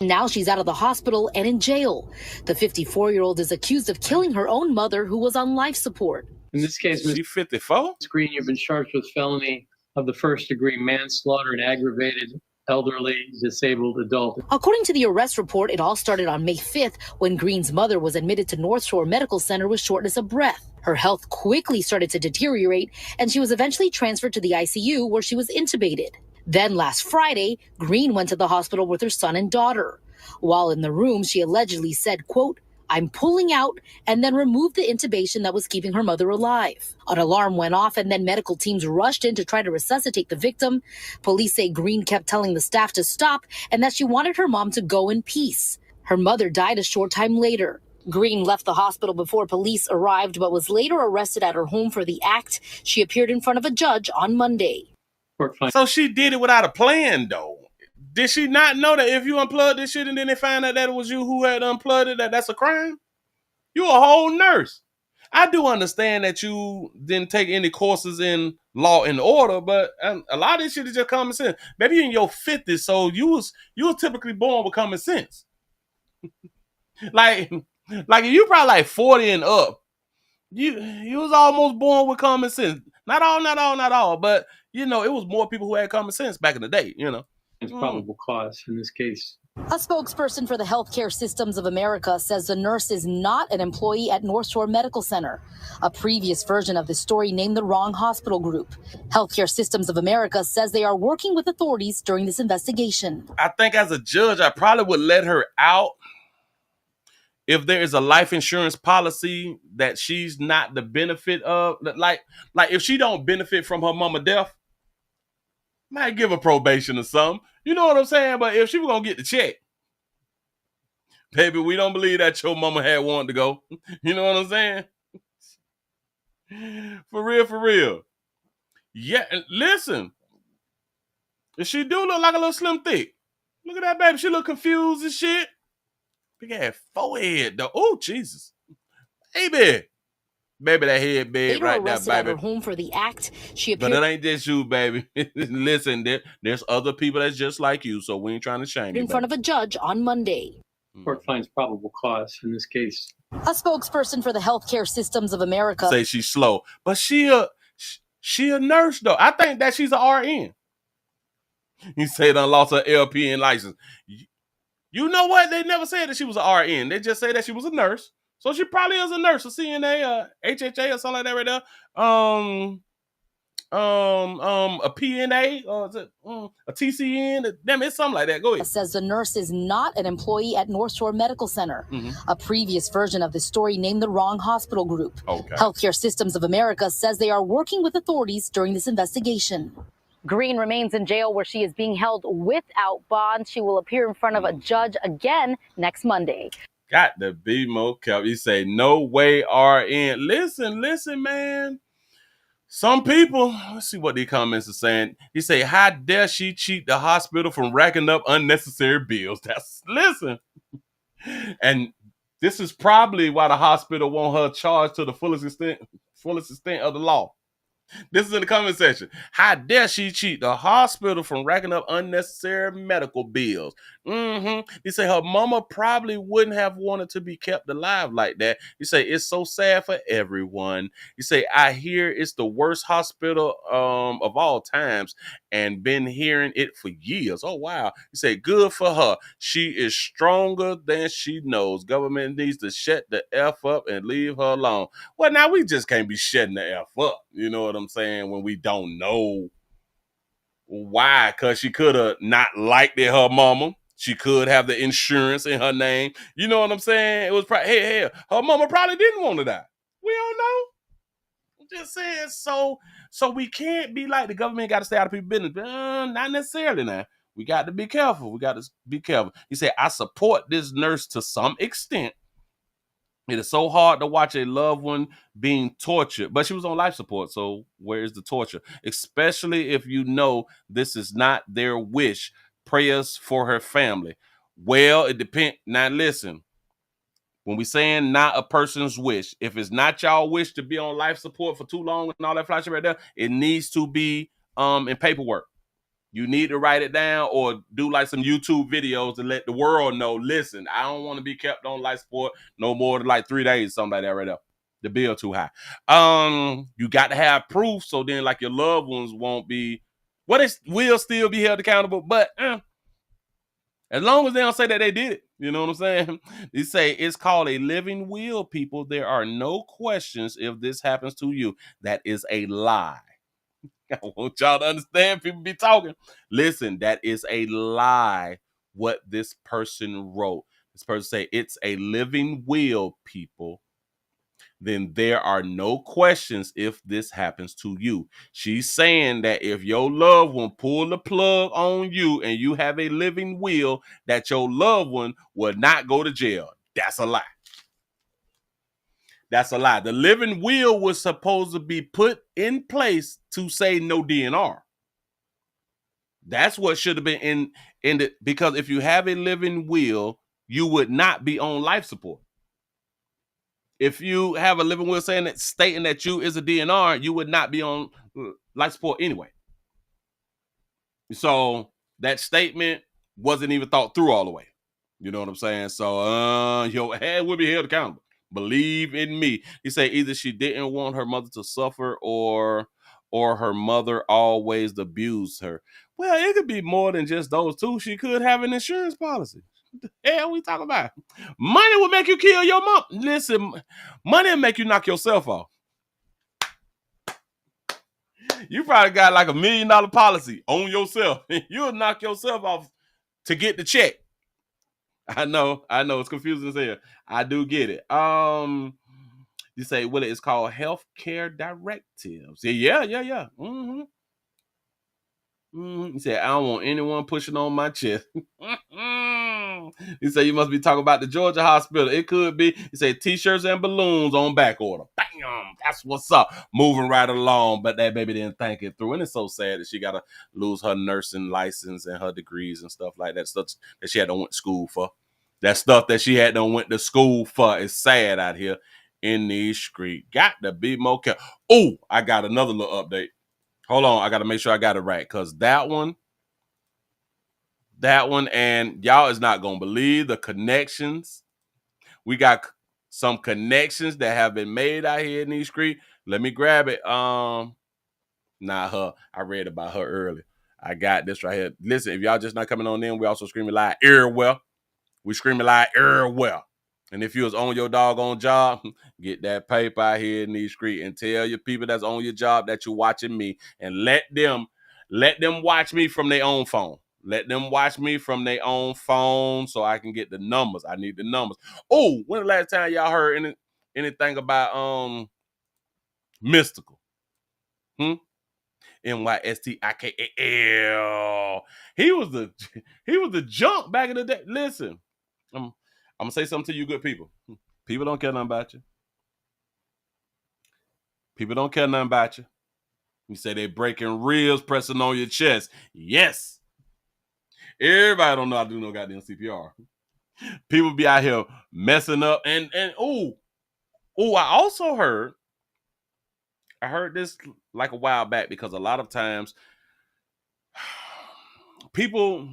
Now she's out of the hospital and in jail. The 54-year-old is accused of killing her own mother, who was on life support. In this case, Ms. 54? Green, you've been charged with felony of the first-degree manslaughter and aggravated elderly, disabled adult. According to the arrest report, it all started on May 5th when Green's mother was admitted to North Shore Medical Center with shortness of breath. Her health quickly started to deteriorate, and she was eventually transferred to the ICU where she was intubated. Then last Friday, Green went to the hospital with her son and daughter. While in the room, she allegedly said, quote, "I'm pulling out," and then removed the intubation that was keeping her mother alive. An alarm went off, and then medical teams rushed in to try to resuscitate the victim. Police say Green kept telling the staff to stop and that she wanted her mom to go in peace. Her mother died a short time later. Green left the hospital before police arrived, but was later arrested at her home for the act. She appeared in front of a judge on Monday. So she did it without a plan, though. Did she not know that if you unplug this shit and then they find out that it was you who had unplugged it, that's a crime? You a whole nurse. I do understand that you didn't take any courses in law and order, but a lot of this shit is just common sense. Maybe you're in your 50s, so you was typically born with common sense. like if you probably like 40 and up, you was almost born with common sense. Not all, but you know, it was more people who had common sense back in the day, you know. It's probable cause in this case. A spokesperson for the Healthcare Systems of America says the nurse is not an employee at North Shore Medical Center. A previous version of the story named the wrong hospital group. Healthcare Systems of America says they are working with authorities during this investigation. I think as a judge, I probably would let her out if there is a life insurance policy that she's not the benefit of. Like if she don't benefit from her mama death, might give her probation or something. You know what I'm saying? But if she was going to get the check, baby, we don't believe that your mama had wanted to go. You know what I'm saying? For real. Yeah, and listen. She do look like a little slim thick. Look at that baby. She look confused and shit. Big ass forehead, though. Oh, Jesus. Baby, that head big right there, baby. At her home for the act. She appeared. But it ain't just you, baby. Listen, there's other people that's just like you, so we ain't trying to shame you. In front of a judge on Monday. Court finds probable cause in this case. A spokesperson for the Healthcare Systems of America say she's slow, but she a nurse though. I think that she's an RN. You say done lost her LPN license. You know what? They never said that she was an RN. They just say that she was a nurse. So she probably is a nurse, a CNA, HHA, or something like that right there. A PNA, or is it a TCN? Damn, it's something like that. Go ahead. Says the nurse is not an employee at North Shore Medical Center. A previous version of the story named the wrong hospital group. Okay. Healthcare Systems of America says they are working with authorities during this investigation. Green remains in jail where she is being held without bond. She will appear in front of a judge again next Monday. Got to be more careful. You say, no way, RN. Listen, man. Some people, let's see what the comments are saying. He say, how dare she cheat the hospital from racking up unnecessary bills? Listen. And this is probably why the hospital want her charged to the fullest extent of the law. This is in the comment section. How dare she cheat the hospital from racking up unnecessary medical bills? He say her mama probably wouldn't have wanted to be kept alive like that. He say it's so sad for everyone. He say I hear it's the worst hospital of all times and been hearing it for years. Oh wow. He say good for her. She is stronger than she knows. Government needs to shut the F up and leave her alone. Well, now we just can't be shutting the F up. You know what I'm saying? When we don't know why, because she could have not liked it, her mama. She could have the insurance in her name. You know what I'm saying? It was probably, her mama probably didn't want to die. We don't know. I'm just saying, so we can't be like the government got to stay out of people's business. Not necessarily now. We got to be careful. He said, I support this nurse to some extent. It is so hard to watch a loved one being tortured, but she was on life support. So where is the torture? Especially if you know this is not their wish. Prayers for her family. Well, it depends. Now listen, when we saying not a person's wish, if it's not y'all wish to be on life support for too long and all that flash right there, it needs to be in paperwork. You need to write it down or do like some YouTube videos and let the world know, listen, I don't want to be kept on life support no more than like 3 days, something like that right there. The bill too high. You got to have proof so then like your loved ones won't be Well, they will still be held accountable, but as long as they don't say that they did it, you know what I'm saying? They say it's called a living will, people. There are no questions if this happens to you. That is a lie. I want y'all to understand. People be talking. Listen, that is a lie. What this person wrote. This person say it's a living will, people. Then there are no questions if this happens to you. She's saying that if your loved one pull the plug on you and you have a living will, that your loved one will not go to jail. That's a lie. That's a lie. The living will was supposed to be put in place to say no DNR. That's what should have been in the, because if you have a living will, you would not be on life support. If you have a living will stating that you is a DNR, you would not be on life support anyway. So that statement wasn't even thought through all the way. You know what I'm saying? So your head will be held accountable. Believe in me. He said either she didn't want her mother to suffer or her mother always abused her. Well, it could be more than just those two. She could have an insurance policy. What the hell we talking about? Money will make you kill your mom. Listen, money will make you knock yourself off. You probably got like $1 million policy on yourself. You'll knock yourself off to get the check. I know. It's confusing as hell. I do get it. You say, Willie, it's called healthcare directives. Yeah. Mm-hmm. He said, I don't want anyone pushing on my chest. He said, you must be talking about the Georgia hospital. It could be. He said, t-shirts and balloons on back order. Bam! That's what's up. Moving right along. But that baby didn't think it through. And it's so sad that she got to lose her nursing license and her degrees and stuff like that. Stuff that she had to went to school for. That stuff that she had to went to school for is sad out here in these streets. Got to be more careful. Oh, I got another little update. Hold on, I got to make sure I got it right, because that one, and y'all is not going to believe the connections. We got some connections that have been made out here in these streets. Let me grab it. Not her. I read about her earlier. I got this right here. Listen, if y'all just not coming on in, we also screaming live everywhere. We screaming live everywhere. And if you was on your doggone job, get that paper out here in these streets and tell your people that's on your job that you're watching me, and let them watch me from their own phone. Let them watch me from their own phone so I can get the numbers. I need the numbers. Oh, when the last time y'all heard anything about Mystical? MYSTIKAL. He was the junk back in the day. Listen. I'm going to say something to you good people. People don't care nothing about you. People don't care nothing about you. You say they breaking ribs, pressing on your chest. Yes. Everybody don't know how to do no goddamn CPR. People be out here messing up. And I also heard this like a while back, because a lot of times people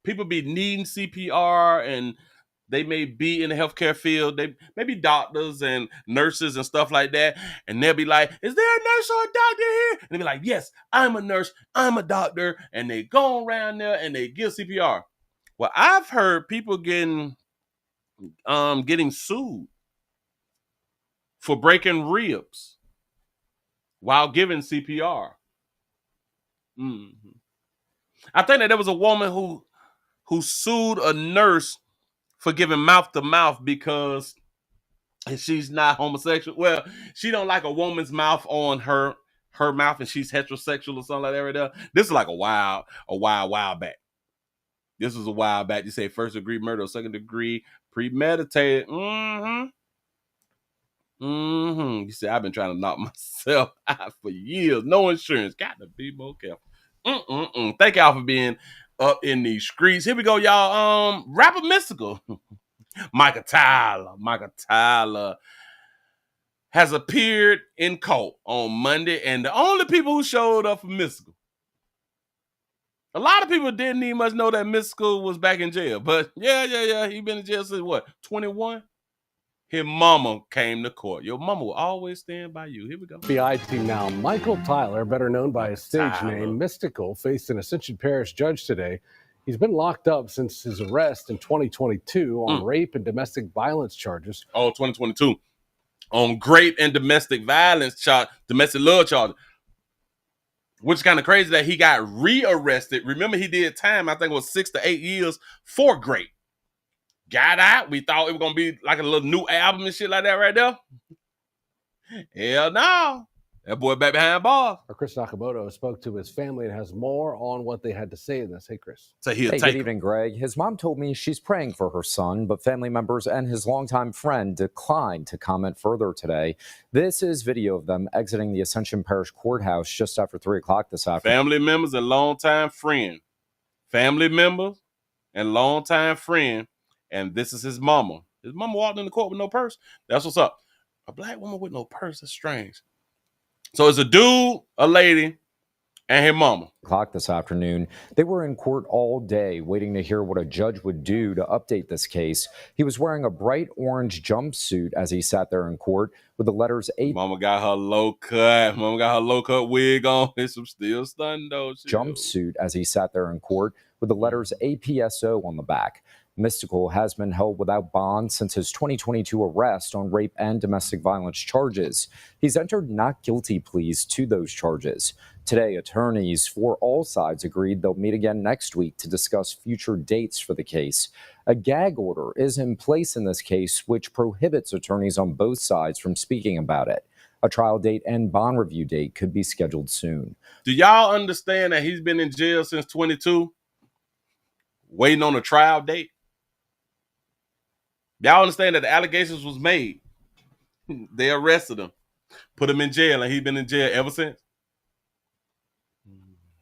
be needing CPR, and they may be in the healthcare field. They may be doctors and nurses and stuff like that. And they'll be like, is there a nurse or a doctor here? And they'll be like, yes, I'm a nurse. I'm a doctor. And they go around there and they give CPR. Well, I've heard people getting sued for breaking ribs while giving CPR. Mm-hmm. I think that there was a woman who sued a nurse for giving mouth to mouth because she's not homosexual. Well, she don't like a woman's mouth on her mouth, and she's heterosexual or something like that right there. This is like a while back. This was a while back. You say first degree murder or second degree premeditated. You say I've been trying to knock myself out for years. No insurance. Got to be more careful. Thank y'all for being up in these streets. Here we go, y'all. Rapper Mystical. Michael Tyler has appeared in court on Monday, and the only people who showed up for Mystical, a lot of people didn't even much know that Mystical was back in jail. But yeah, he been in jail since what, 21? His mama came to court. Your mama will always stand by you. Here we go. FBI team now. Michael Tyler, better known by his stage name Mystical, faced an Ascension Parish judge today. He's been locked up since his arrest in 2022 on rape and domestic violence charges. Oh, 2022. On rape and domestic violence charge, domestic love charges. Which is kind of crazy that he got rearrested. Remember, he did time, I think it was 6 to 8 years for rape. Got out. We thought it was going to be like a little new album and shit like that right there. Hell no. That boy back behind bars. Chris Nakamoto spoke to his family and has more on what they had to say in this. Hey, Chris. Hey, good evening, Greg. His mom told me she's praying for her son, but family members and his longtime friend declined to comment further today. This is video of them exiting the Ascension Parish Courthouse just after 3 o'clock this afternoon. Family members and longtime friend. Family members and longtime friend. And this is his mama. His mama walked in the court with no purse. That's what's up. A black woman with no purse. That's strange. So it's a dude, a lady, and his mama. O'clock this afternoon. They were in court all day waiting to hear what a judge would do to update this case. He was wearing a bright orange jumpsuit as he sat there in court with the letters A. Mama got her low cut. Mama got her low cut wig on. It's some still stunned though. Jumpsuit as he sat there in court with the letters APSO on the back. Mystical has been held without bond since his 2022 arrest on rape and domestic violence charges. He's entered not guilty pleas to those charges. Today, attorneys for all sides agreed they'll meet again next week to discuss future dates for the case. A gag order is in place in this case, which prohibits attorneys on both sides from speaking about it. A trial date and bond review date could be scheduled soon. Do y'all understand that he's been in jail since 22, waiting on a trial date? Y'all understand that the allegations was made. They arrested him, put him in jail, and he's been in jail ever since.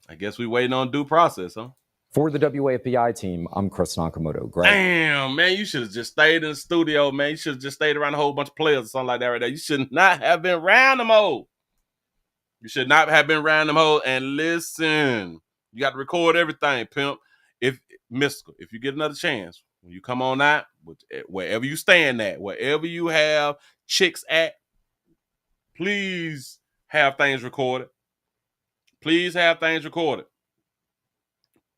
I guess we waiting on due process, huh? For the WAFBI team, I'm Chris Nakamoto. Greg. Damn, man, you should have just stayed in the studio, man. You should have just stayed around a whole bunch of players or something like that right there. You should not have been around them hoes. You should not have been around them hoes. And listen, you got to record everything, pimp. If you get another chance, when you come on out, wherever you stand at, wherever you have chicks at, please have things recorded. Please have things recorded.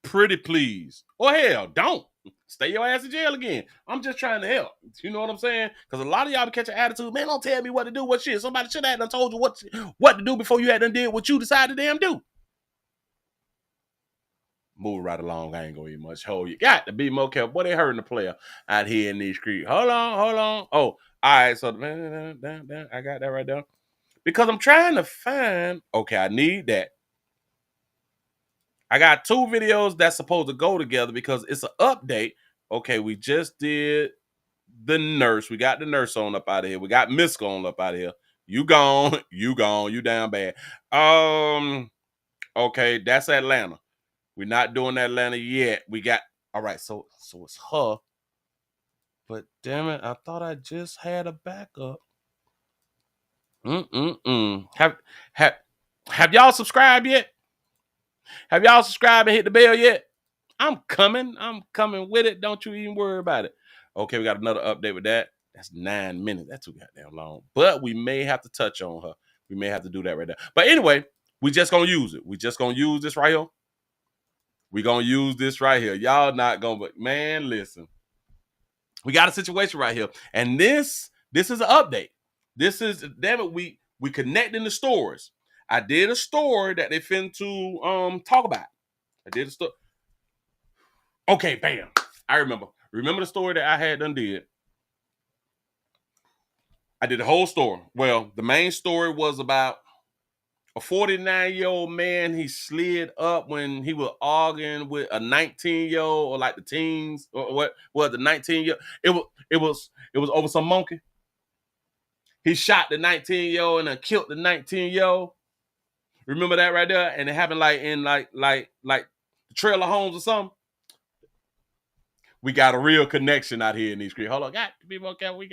Pretty please. Or hell, don't. Stay your ass in jail again. I'm just trying to help. You know what I'm saying? Because a lot of y'all catch an attitude. Man, don't tell me what to do. What shit? Somebody should have done told you what to do before you had done did what you decided to damn do. Move right along. I ain't gonna eat much. Hold you got to be more careful. Boy, they hurting the player out here in these streets. Hold on. Oh, all right. So I got that right there. Because I'm trying to find. Okay, I need that. I got 2 videos that's supposed to go together because it's an update. Okay, we just did the nurse. We got the nurse on up out of here. We got Miska on up out of here. You gone. You down bad. Okay, that's Atlanta. We're not doing Atlanta yet. We got, all right, so it's her. But damn it, I thought I just had a backup. Have y'all subscribed yet? Have y'all subscribed and hit the bell yet? I'm coming with it. Don't you even worry about it. Okay, we got another update with that. That's 9 minutes. That's too goddamn long. But we may have to touch on her. We may have to do that right there. But anyway, we just gonna use it. We just gonna use this right here. We gonna use this right here. Y'all not gonna, but man, listen. We got a situation right here. And this is an update. This is, damn it, we connecting the stories. I did a story that they finna talk about. I did a story. Okay, bam. I remember. Remember the story that I had done did? I did the whole story. Well, the main story was about a 49-year-old man. He slid up when he was arguing with a 19-year-old or like the teens or what was the 19-year. It was over some monkey. He shot the 19-year-old and then killed the 19-year-old. Remember that right there? And it happened like in like the trailer homes or something. We got a real connection out here in these streets. Hold on, got to be more careful. We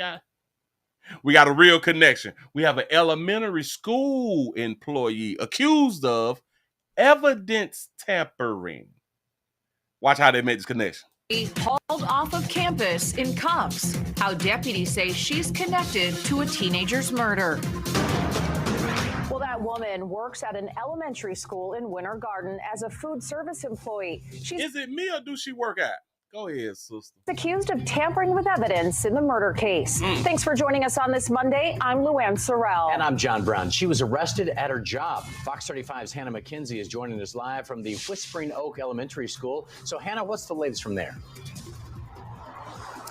got a real connection. We have an elementary school employee accused of evidence tampering. Watch how they make this connection. hauled off of campus in cuffs. How deputies say she's connected to a teenager's murder. Well, that woman works at an elementary school in Winter Garden as a food service employee. Is it me or do she work at? Go ahead, sister. Accused of tampering with evidence in the murder case. Thanks for joining us on this Monday. I'm Luann Sorrell. And I'm John Brown. She was arrested at her job. Fox 35's Hannah McKenzie is joining us live from the Whispering Oak Elementary School. So, Hannah, what's the latest from there?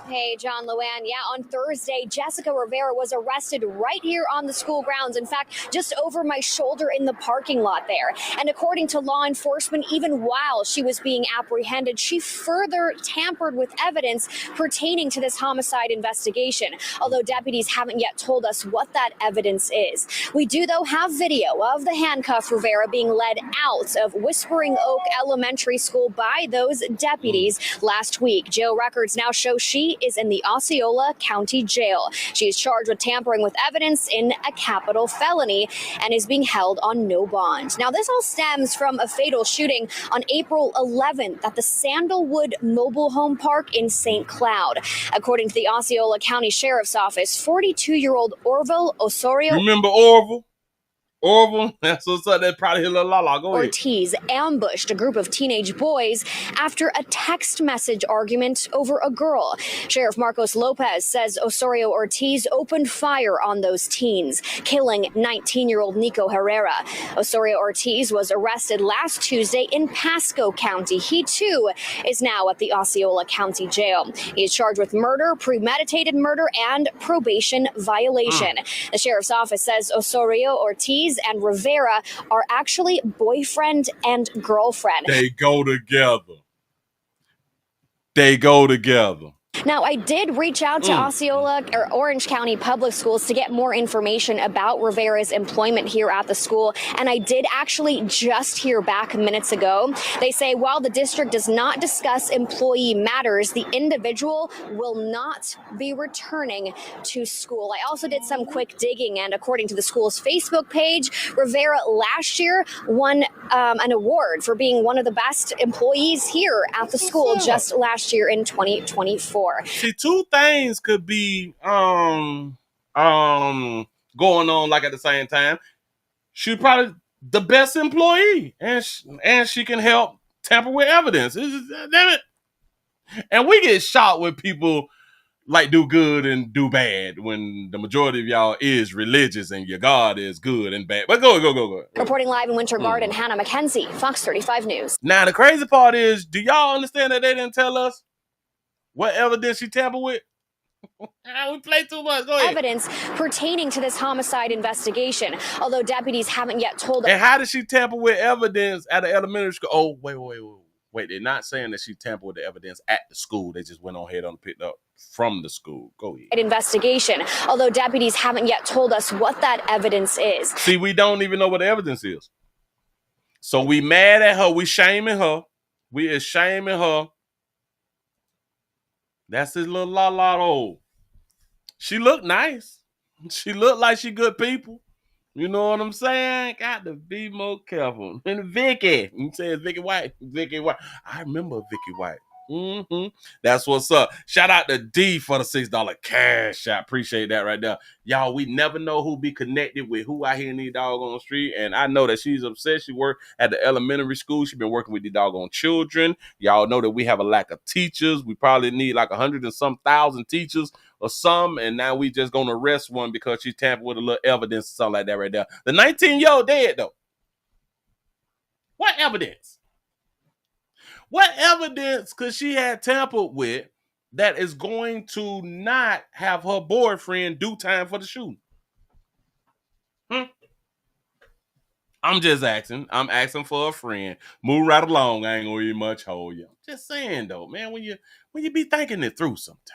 Hey, John, Luann. Yeah, on Thursday, Jessica Rivera was arrested right here on the school grounds. In fact, just over my shoulder in the parking lot there. And according to law enforcement, even while she was being apprehended, she further tampered with evidence pertaining to this homicide investigation, although deputies haven't yet told us what that evidence is. We do, though, have video of the handcuffed Rivera being led out of Whispering Oak Elementary School by those deputies last week. Jail records now show she is in the Osceola County Jail. She is charged with tampering with evidence in a capital felony and is being held on no bond. Now, this all stems from a fatal shooting on April 11th at the Sandalwood Mobile Home Park in St. Cloud. According to the Osceola County Sheriff's Office, 42-year-old Orville Osorio. Remember Orville? Orville, that's what's up. That probably hit a la. Go ahead. Ortiz ambushed a group of teenage boys after a text message argument over a girl. Sheriff Marcos Lopez says Osorio Ortiz opened fire on those teens, killing 19-year-old Nico Herrera. Osorio Ortiz was arrested last Tuesday in Pasco County. He, too, is now at the Osceola County Jail. He is charged with murder, premeditated murder, and probation violation. The sheriff's office says Osorio Ortiz and Rivera are actually boyfriend and girlfriend. They go together. They go together. Now, I did reach out to Osceola or Orange County Public Schools to get more information about Rivera's employment here at the school, and I did actually just hear back minutes ago. They say while the district does not discuss employee matters, the individual will not be returning to school. I also did some quick digging, and according to the school's Facebook page, Rivera last year won an award for being one of the best employees here at the school just last year in 2024. See, two things could be going on like at the same time. She's probably the best employee, and she can help tamper with evidence. Damn it! And we get shot when people like do good and do bad when the majority of y'all is religious and your God is good and bad. But go. Reporting live in Winter Garden, Hannah McKenzie, Fox 35 News. Now the crazy part is, do y'all understand that they didn't tell us what evidence she tampered with? We play too much. Go ahead. Evidence pertaining to this homicide investigation, although deputies haven't yet told us. And how did she tamper with evidence at the elementary school? Oh, wait. They're not saying that she tampered with the evidence at the school. They just went on ahead and picked up from the school. Go ahead. Investigation, although deputies haven't yet told us what that evidence is. See, we don't even know what the evidence is. So we mad at her. We shaming her. We is shaming her. That's his little la. She looked nice. She looked like she good people. You know what I'm saying? Got to be more careful. And Vicky. You say it's Vicky White. Vicky White. I remember Vicky White. That's what's up. Shout out to D for the $6 cash. I appreciate that right there. Y'all, we never know who be connected with who out here in these doggone street. And I know that she's upset. She worked at the elementary school. She's been working with the doggone children. Y'all know that we have a lack of teachers. We probably need like 100 and some thousand teachers or some. And now we just gonna arrest one because she tampered with a little evidence or something like that right there. The 19-year-old dead though. What evidence? What evidence could she have tampered with that is going to not have her boyfriend do time for the shooting? I'm just asking. I'm asking for a friend. Move right along. I ain't gonna eat much hold you. Just saying though, man, when you be thinking it through sometimes.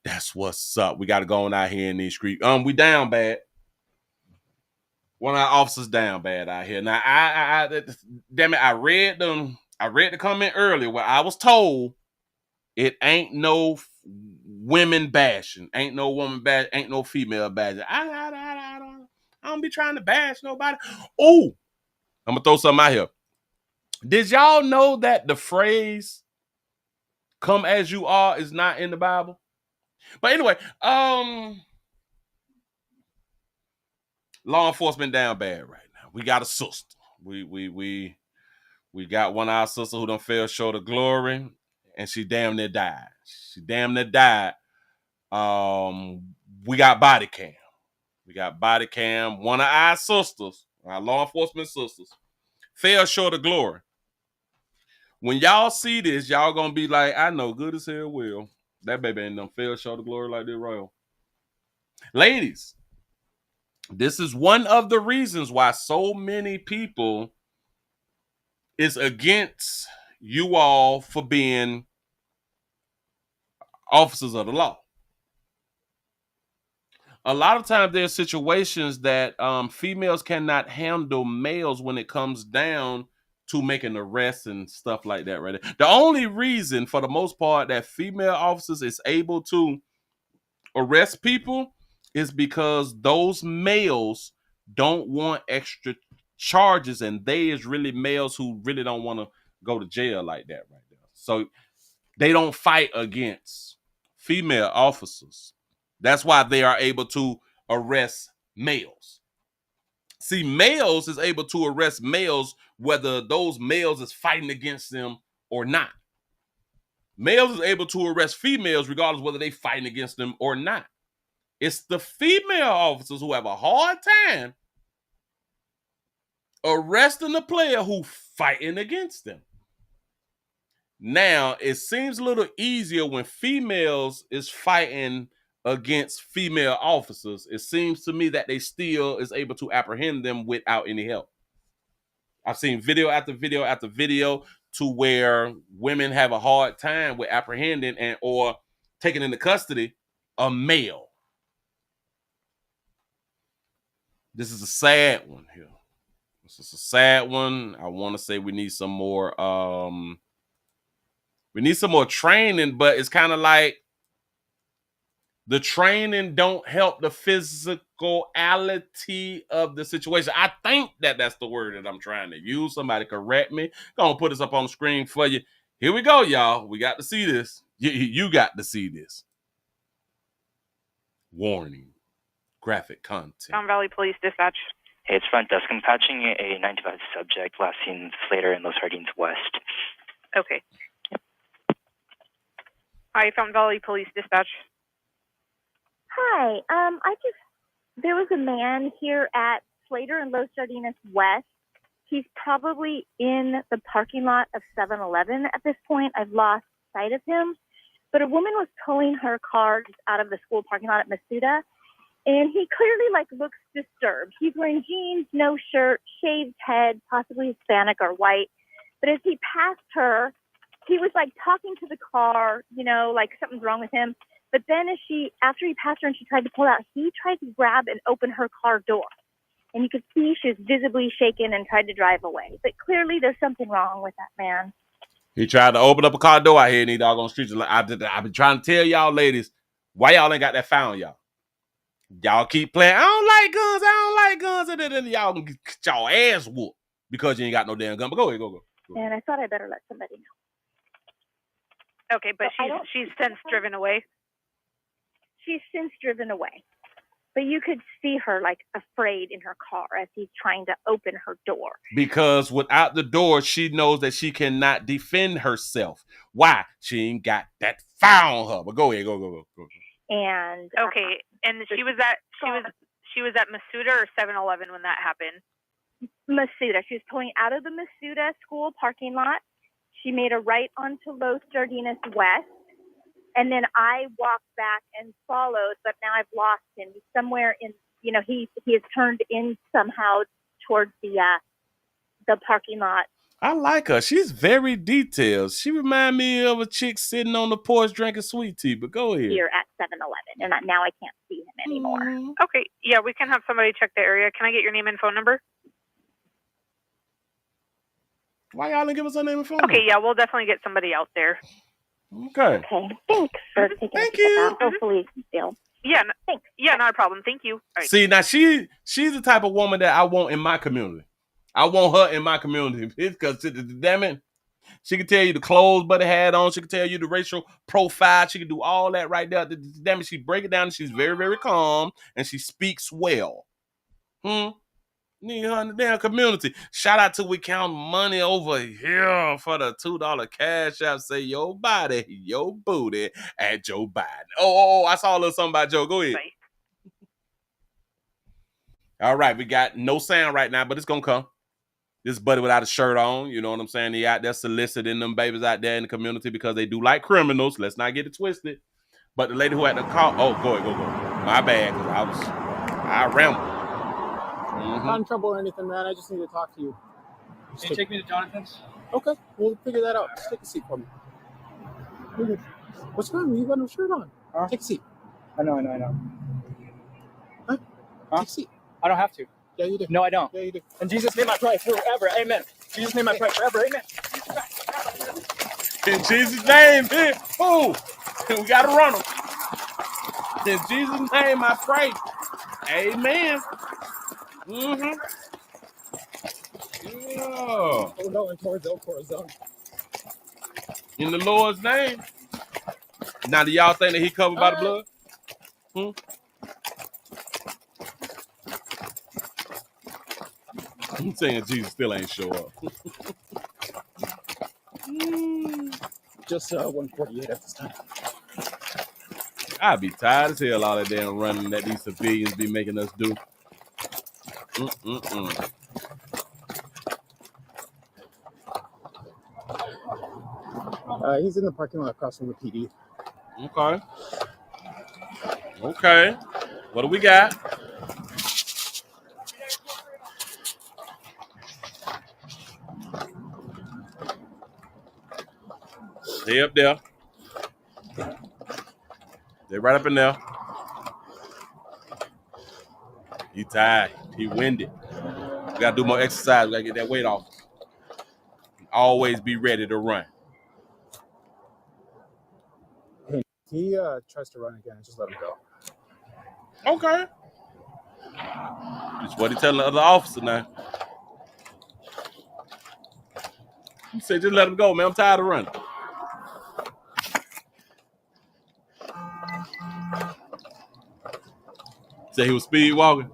That's what's up. We gotta go on out here in these streets. We down bad. One of our officers down bad out here. Now, I damn it, I read the comment earlier where I was told it ain't no women bashing, ain't no woman bash, ain't no female bashing. I don't be trying to bash nobody. Oh, I'm gonna throw something out here. Did y'all know that the phrase "come as you are" is not in the Bible? But anyway, law enforcement down bad right now. We got a sister. We got one of our sisters who done fell short of glory, and she damn near died. We got body cam. One of our sisters, our law enforcement sisters, fell short of glory. When y'all see this, y'all gonna be like, I know good as hell will. That baby ain't done fell short of glory like this, royal. Ladies, this is one of the reasons why so many people is against you all for being officers of the law. A lot of times there's situations that females cannot handle males when it comes down to making arrests and stuff like that, right? The only reason, for the most part, that female officers is able to arrest people is because those males don't want extra charges, and they is really males who really don't want to go to jail like that right there. So they don't fight against female officers. That's why they are able to arrest males. See, males is able to arrest males whether those males is fighting against them or not. Males is able to arrest females regardless whether they fighting against them or not. It's the female officers who have a hard time arresting the player who fighting against them. Now, it seems a little easier when females is fighting against female officers. It seems to me that they still is able to apprehend them without any help. I've seen video after video after video to where women have a hard time with apprehending and or taking into custody a male. This is a sad one here. This is a sad one. I want to say we need some more training, but it's kind of like the training don't help the physicality of the situation. I think that that's the word that I'm trying to use. Somebody correct me. Gonna put this up on the screen for you. Here we go, y'all. We got to see this. You got to see this. Warning. Graphic content. Fountain Valley Police Dispatch. Hey, it's front desk. I'm patching a 95 subject last seen Slater in Los Jardines West. Okay. Hi, Fountain Valley Police Dispatch. Hi. There was a man here at Slater and Los Jardines West. He's probably in the parking lot of 7-Eleven at this point. I've lost sight of him. But a woman was towing her car out of the school parking lot at Masuda, and he clearly looks disturbed. He's wearing jeans, no shirt, shaved head, possibly Hispanic or white. But as he passed her, he was talking to the car, something's wrong with him. But then after he passed her and she tried to pull out, he tried to grab and open her car door. And you could see she was visibly shaken and tried to drive away. But clearly there's something wrong with that man. He tried to open up a car door out here in these doggone streets. I've been trying to tell y'all ladies, why y'all ain't got that found, y'all? Y'all keep playing, I don't like guns, and then y'all can get y'all ass whooped because you ain't got no damn gun. But go ahead, go. And I thought I better let somebody know. Okay, but she's since driven away. She's since driven away. But you could see her afraid in her car as he's trying to open her door. Because without the door, she knows that she cannot defend herself. Why? She ain't got that fire on her. But go ahead, go. And okay, and she was at Masuda or 7-Eleven when that happened. Masuda. She was pulling out of the Masuda school parking lot. She made a right onto Los Jardines West. And then I walked back and followed, but now I've lost him. He's somewhere in, he has turned in somehow towards the parking lot. I like her. She's very detailed. She reminds me of a chick sitting on the porch drinking sweet tea, but go ahead. Here at 7-Eleven, and now I can't see him anymore. Okay, yeah, we can have somebody check the area. Can I get your name and phone number? Why y'all didn't give us her name and phone number? Okay, yeah, we'll definitely get somebody out there. Okay. Okay, thanks for taking a peek at that. Hopefully, still. Yeah, thanks. Yeah, not a problem. Thank you. All right. See, now she's the type of woman that I want in my community. I want her in my community. Because, damn it, she can tell you the clothes Buddy had on. She can tell you the racial profile. She can do all that right there. Damn it, she break it down. And she's very, very calm, and she speaks well. Need her in the damn community. Shout out to We Count Money over here for the $2 cash app. Say your body, your booty at Joe Biden. Oh, I saw a little something about Joe. Go ahead. All right, we got no sound right now, but it's gonna come. This buddy without a shirt on, you know what I'm saying? He out there soliciting them babies out there in the community because they do like criminals. Let's not get it twisted. But the lady who had the call, go. My bad, because I rambled. Not in trouble or anything, man. I just need to talk to you. Can you take me to Jonathan's? Okay, we'll figure that out. Just take a seat for me. What's wrong? You got no shirt on. Take a seat. I know. Huh? Take a seat. I don't have to. Yeah, you do. No, I don't. Yeah, you do. In Jesus' name I pray forever. Amen. Jesus' name I pray forever. Amen. In Jesus' name, oh, we gotta run them. In Jesus' name I pray. Amen. Yeah. Oh no, and towards El Corazon. In the Lord's name. Now, do y'all think that he covered by the blood? I'm saying Jesus still ain't show up. Just 148 at this time. I'd be tired as hell all that damn running that these civilians be making us do. He's in the parking lot across from the PD. Okay. What do we got? They up there. They right up in there. He tired. He winded. We gotta do more exercise. We gotta get that weight off. Always be ready to run. Hey, he tries to run again. Just let him go. Okay. That's what he telling the other officer now. He said, just let him go, man. I'm tired of running. Say he was speed walking.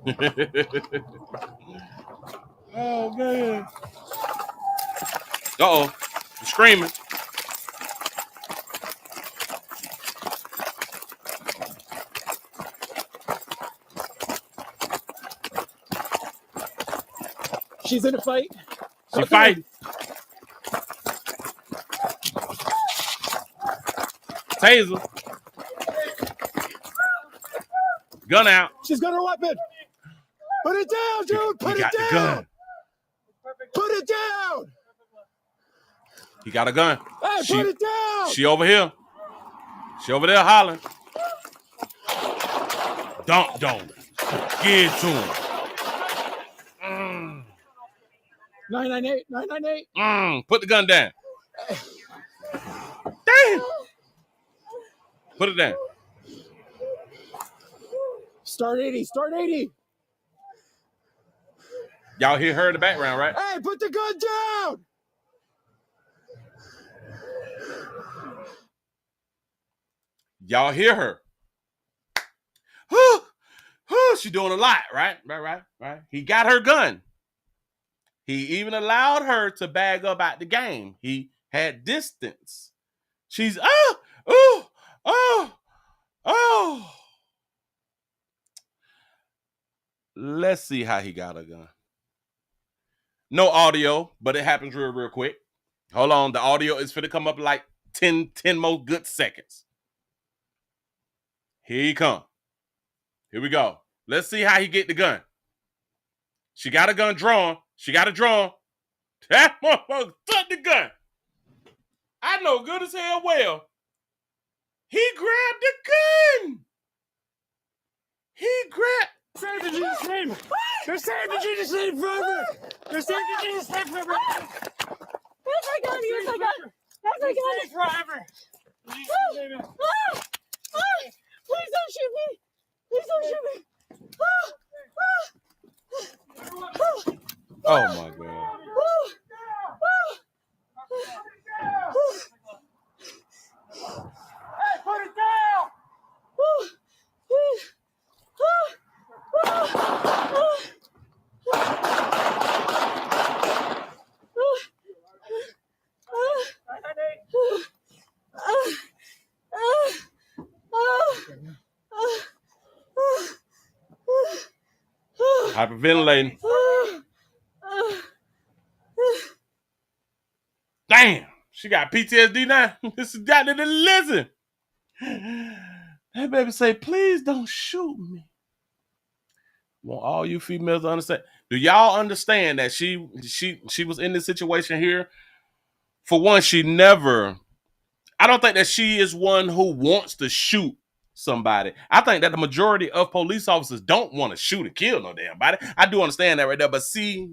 Oh, man. Uh-oh. He's screaming. She's in a fight. She fighting. Taser. Gun out. She's got her weapon. Put it down, dude. Put it down. The gun. Put it down. He got a gun. Hey, put it down. She over here. She over there hollering. Don't. Get to him. 998. Put the gun down. Damn. Put it down. Start 80. Y'all hear her in the background, right? Hey, put the gun down. Y'all hear her. She doing a lot, right? Right. He got her gun. He even allowed her to bag up out the game. He had distance. She's, oh. Let's see how he got a gun. No audio, but it happens real quick. Hold on. The audio is finna come up like 10 more good seconds. Here he come. Here we go. Let's see how he get the gun. She got a gun drawn. That motherfucker took the gun. I know good as hell well. He grabbed the gun. Save the Jesus name. They're saving the Jesus name forever. Yes, I got it. Forever. Please don't shoot me. Oh my God. Hyperventilating. Damn, she got PTSD now. This is got to listen. That baby say, please don't shoot me. Want all you females to understand. Do y'all understand that she was in this situation here? For one, I don't think that she is one who wants to shoot somebody. I think that the majority of police officers don't want to shoot or kill no damn body. I do understand that right there. But see,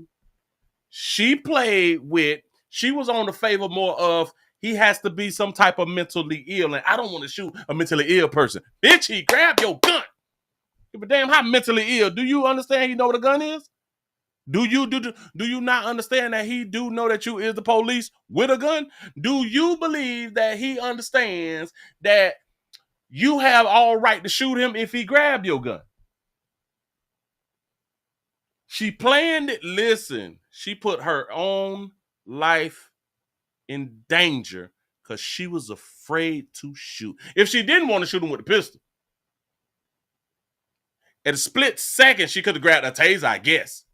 she was on the favor more of he has to be some type of mentally ill. And I don't want to shoot a mentally ill person. Bitch, he grabbed your gun. Give a damn how mentally ill. Do you understand he know what a gun is? Do you not understand that he do know that you is the police with a gun? Do you believe that he understands that you have all right to shoot him if he grabbed your gun? She planned it. Listen, she put her own life in danger because she was afraid to shoot. If she didn't want to shoot him with a pistol, at a split second, she could have grabbed a taser, I guess.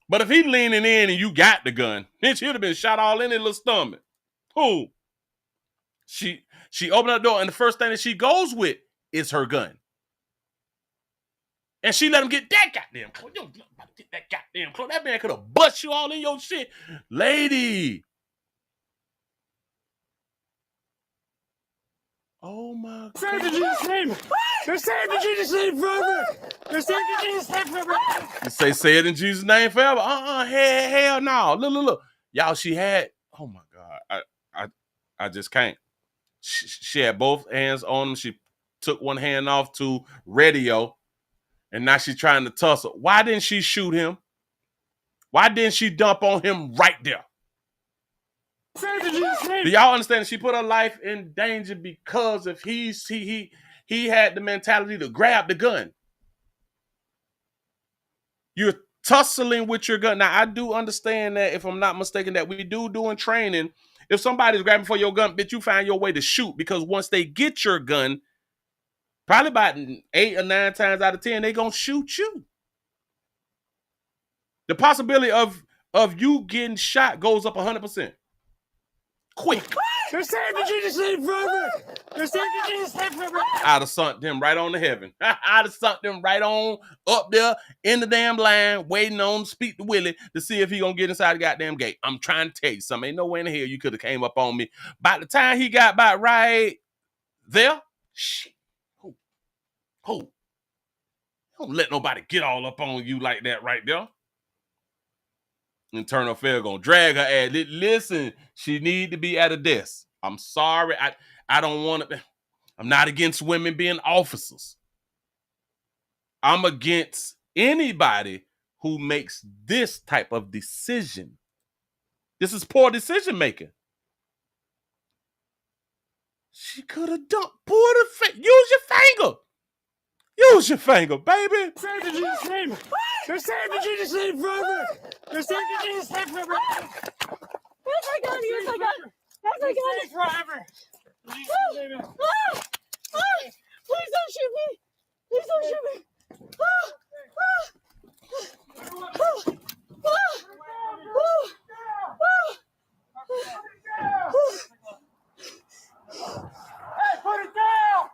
But if he leaning in and you got the gun, then she'd have been shot all in his little stomach. Who? She opened the door, and the first thing that she goes with is her gun. And she let him get that goddamn close. You don't get that goddamn close. That man could have bust you all in your shit. Lady. Oh my God. Save the Jesus name. They're saying the Jesus name forever. They're saying the Jesus name forever. You say it in Jesus' name forever? Hell no. Look. Y'all, she had, oh my God. I just can't. She had both hands on him. She took one hand off to radio, and now she's trying to tussle. Why didn't she shoot him? Why didn't she dump on him right there? Do y'all understand? She put her life in danger because if he had the mentality to grab the gun. You're tussling with your gun. Now, I do understand that, if I'm not mistaken, that we do in training. If somebody's grabbing for your gun, bitch, you find your way to shoot, because once they get your gun, probably about 8 or 9 times out of 10, they gonna shoot you. The possibility of you getting shot goes up 100%. Quick. They're saying the Jesus name forever. They're saying the Jesus name forever. I'd have sunk them right on to heaven. I'd have sunk them right on up there in the damn line, waiting on to speak to Willie to see if he gonna get inside the goddamn gate. I'm trying to tell you something. Ain't no way in the hell you could have came up on me. By the time he got about right there, shit. Who? Don't let nobody get all up on you like that right there. Internal affair gonna drag her ass. Listen, she need to be at a desk. I'm sorry. I don't want to. I'm not against women being officers. I'm against anybody who makes this type of decision. This is poor decision making. She could have dumped. Use your finger. Use your finger, baby. Say the Jesus name. They're saying the Jesus name forever. They're saying the Jesus name forever. Yes, I got it. Yes, I got it. Yes, I got it. Forever. Please don't shoot me. Please don't shoot me. Hey, put it down.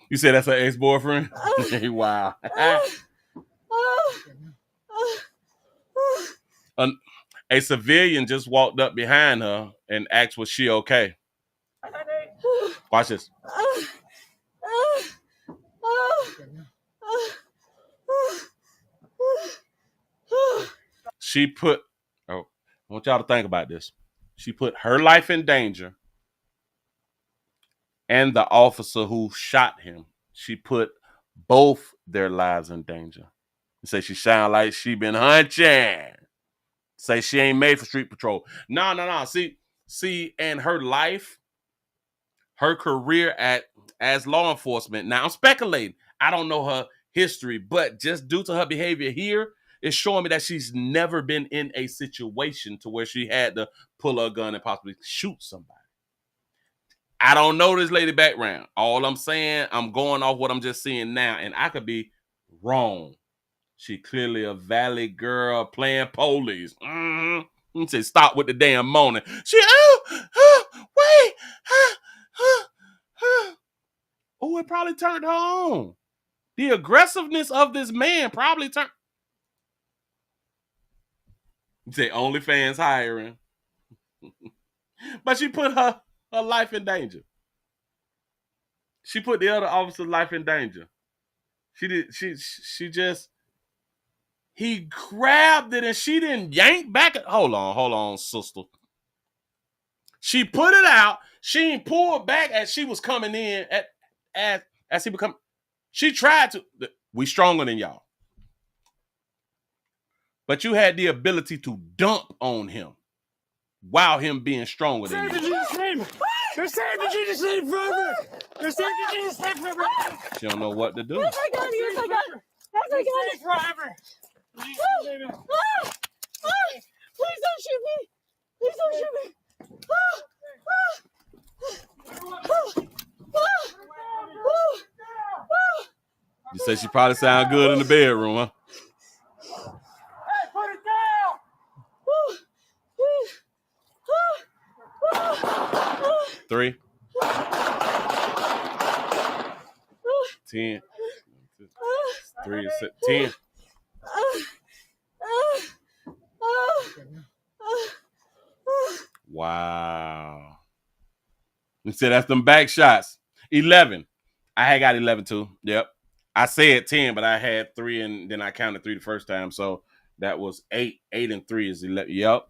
You said that's her ex-boyfriend? Wow. A civilian just walked up behind her and asked, was she okay? Watch this. I want y'all to think about this. She put her life in danger, and the officer who shot him. She put both their lives in danger. You say she sound like she been hunching. Say she ain't made for street patrol. No. See, and her life, her career as law enforcement. Now I'm speculating. I don't know her history, but just due to her behavior here, It's showing me that she's never been in a situation to where she had to pull her gun and possibly shoot somebody. I don't know this lady background. All I'm saying, I'm going off what I'm just seeing now, and I could be wrong. She clearly a valley girl playing police. You say stop with the damn moaning. Wait. Oh, it probably turned her on. The aggressiveness of this man probably turned. You say OnlyFans hiring. But she put her life in danger. She put the other officer's life in danger. He grabbed it and she didn't yank back. Hold on, sister. She put it out. She didn't pull back as she was coming in as he become. She tried to. We stronger than y'all. But you had the ability to dump on him while him being stronger than you. They're saying the Jesus name forever. They're saying the Jesus name forever. She don't know what to do. Yes, I got it. Yes, I got it. Yes, I got it. Forever. Please don't shoot me. Please don't shoot me. You say she probably sound good in the bedroom, huh? Hey, put it down. 3, 10, 3, 10. Wow. You said that's them back shots. 11. I had got 11 too. Yep. I said 10, but I had 3 and then I counted 3 the first time. So that was 8. 8 and 3 is 11. Yep.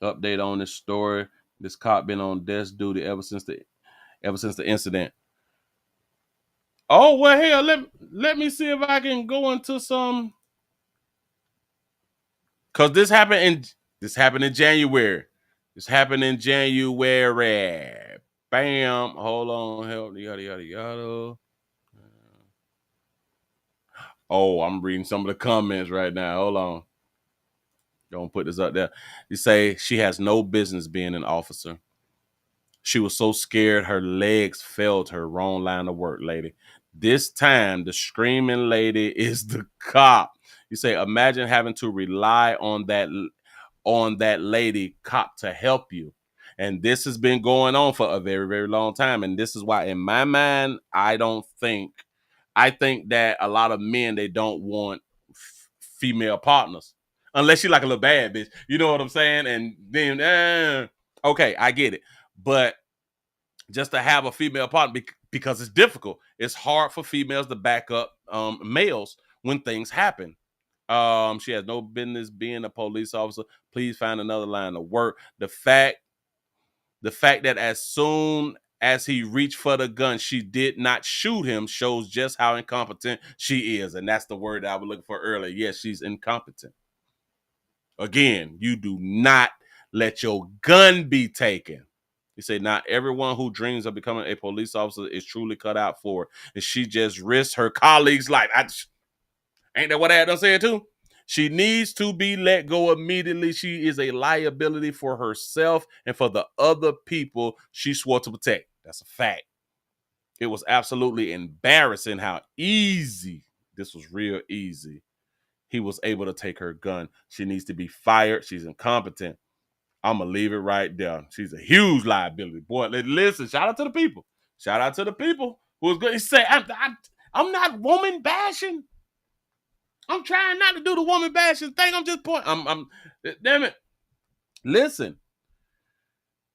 Update on this story. This cop been on desk duty ever since the incident. Oh well, hell, let me see if I can go into some. Cause this happened in January. This happened in January. Bam. Hold on. Help. Yada. Oh, I'm reading some of the comments right now. Hold on. Don't put this up there. You say she has no business being an officer. She was so scared her legs failed her. Wrong line of work, lady. This time, the screaming lady is the cop. You say, imagine having to rely on that lady cop to help you. And this has been going on for a very, very long time. And this is why, in my mind, I think that a lot of men, they don't want female partners. Unless you're like a little bad bitch. You know what I'm saying? And then, okay, I get it. But just to have a female partner, because it's difficult. It's hard for females to back up males when things happen. She has no business being a police officer. Please find another line of work. The fact that as soon as he reached for the gun, she did not shoot him shows just how incompetent she is. And that's the word that I was looking for earlier. Yes, she's incompetent. Again, you do not let your gun be taken. You say, not everyone who dreams of becoming a police officer is truly cut out for it. And she just risked her colleague's life. Ain't that what I had to say too? She needs to be let go immediately. She is a liability for herself and for the other people she swore to protect. That's a fact. It was absolutely embarrassing how easy, this was real easy, he was able to take her gun. She needs to be fired. She's incompetent. I'm going to leave it right there. She's a huge liability. Boy, listen, shout out to the people. Shout out to the people who was going to say, I'm not woman bashing. I'm trying not to do the woman bashing thing. I'm just pointing. Damn it. Listen,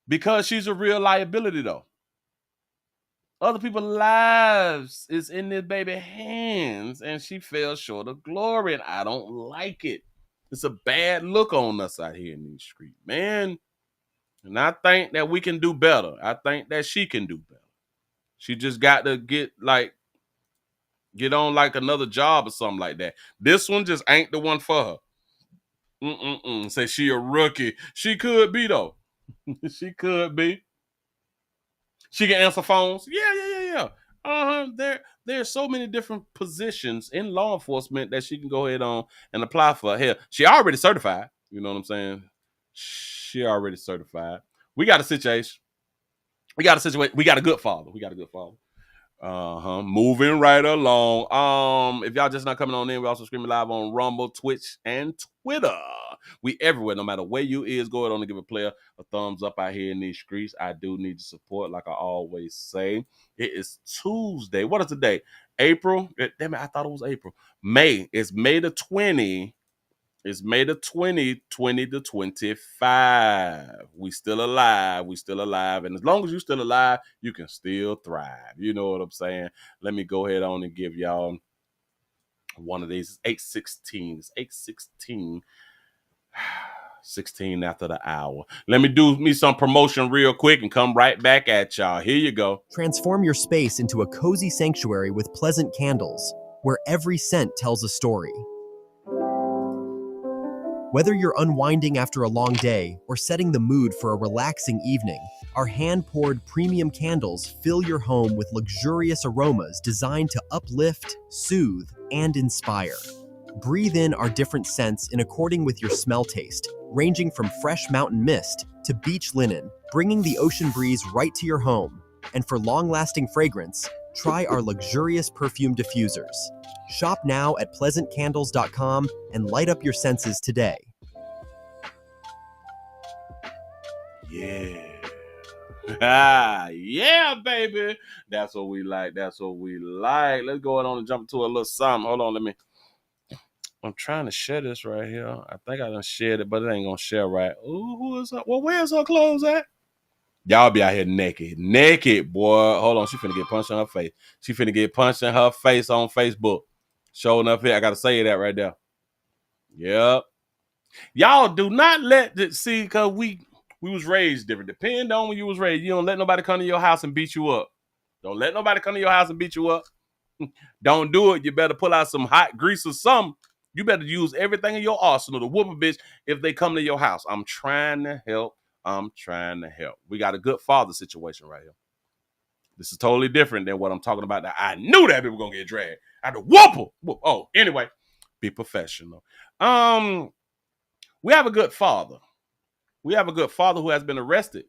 because she's a real liability, though. Other people's lives is in this baby hands, and she fell short of glory, and I don't like it. It's a bad look on us out here in these streets, man. And I think that we can do better. I think that she can do better. She just got to get on like another job or something like that. This one just ain't the one for her. Say she a rookie. She could be, though. She could be. She can answer phones. Yeah. There's so many different positions in law enforcement that she can go ahead on and apply for. Hell, she already certified. You know what I'm saying? She already certified. We got a situation. We got a good father. Moving right along. If y'all just not coming on in, we also streaming live on Rumble, Twitch, and Twitter. We everywhere, no matter where you is. Go ahead on and give a player a thumbs up out here in these streets. I do need your support, like I always say. It is Tuesday. What is the day? April? Damn it, I thought it was April. May. It's May the 20th. It's May the 20th, 20 to 25. We still alive. And as long as you're still alive, you can still thrive. You know what I'm saying? Let me go ahead on and give y'all one of these. It's 8:16. It's 8:16. 16 after the hour. Let me do me some promotion real quick and come right back at y'all. Here you go. Transform your space into a cozy sanctuary with Pleasant Candles, where every scent tells a story. Whether you're unwinding after a long day or setting the mood for a relaxing evening, our hand-poured premium candles fill your home with luxurious aromas designed to uplift, soothe, and inspire. Breathe in our different scents in according with your smell taste, ranging from fresh mountain mist to beach linen, bringing the ocean breeze right to your home. And for long-lasting fragrance, try our luxurious perfume diffusers. Shop now at pleasantcandles.com and light up your senses today. Yeah. Yeah, baby. That's what we like. Let's go on and jump to a little something. Hold on, I'm trying to share this right here. I think I done shared it, but it ain't gonna share right. Ooh, who is her? Well, where's her clothes at? Y'all be out here naked, boy. Hold on, she finna get punched in her face. She finna get punched in her face on Facebook. Showing up here, I gotta say that right there. Yep. Y'all do not let it see, cause we was raised different. Depending on when you was raised, you don't let nobody come to your house and beat you up. Don't let nobody come to your house and beat you up. Don't do it. You better pull out some hot grease or something. You better use everything in your arsenal to whoop a bitch if they come to your house. I'm trying to help. We got a good father situation right here. This is totally different than what I'm talking about. That I knew that people were gonna get dragged. I had to whoop her. Oh, anyway, be professional. We have a good father. We have a good father who has been arrested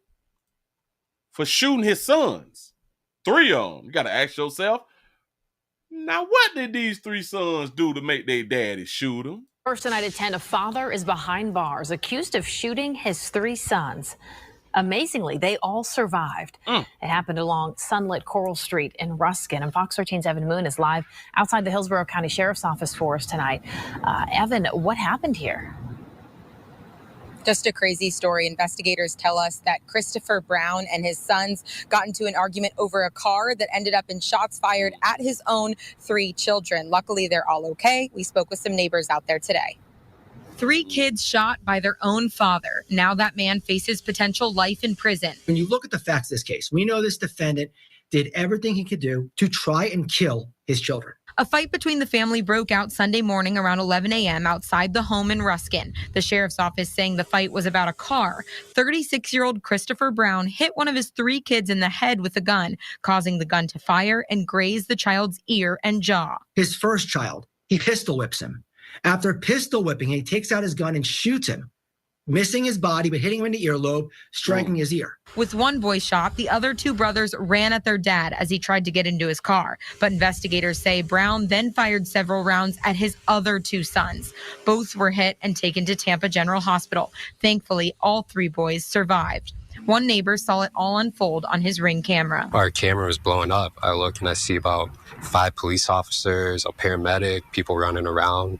for shooting his sons. 3 of them. You got to ask yourself, now what did these 3 sons do to make their daddy shoot them? First tonight at 10, a father is behind bars, accused of shooting his 3 sons. Amazingly, they all survived. It happened along sunlit Coral Street in Ruskin. And Fox 13's Evan Moon is live outside the Hillsborough County Sheriff's Office for us tonight. Evan, what happened here? Just a crazy story. Investigators tell us that Christopher Brown and his sons got into an argument over a car that ended up in shots fired at his own 3 children. Luckily, they're all okay. We spoke with some neighbors out there today. 3 kids shot by their own father. Now that man faces potential life in prison. When you look at the facts of this case, we know this defendant did everything he could do to try and kill his children. A fight between the family broke out Sunday morning around 11 a.m. outside the home in Ruskin. The sheriff's office saying the fight was about a car. 36-year-old Christopher Brown hit one of his 3 kids in the head with a gun, causing the gun to fire and graze the child's ear and jaw. His first child, he pistol whips him. After pistol whipping, he takes out his gun and shoots him, missing his body but hitting him in the earlobe, striking his ear. With one boy shot, the other 2 brothers ran at their dad as he tried to get into his car. But investigators say Brown then fired several rounds at his other 2 sons. Both were hit and taken to Tampa General Hospital. Thankfully, all 3 boys survived. One neighbor saw it all unfold on his Ring camera. Our camera was blowing up. I look and I see about 5 police officers, a paramedic, people running around.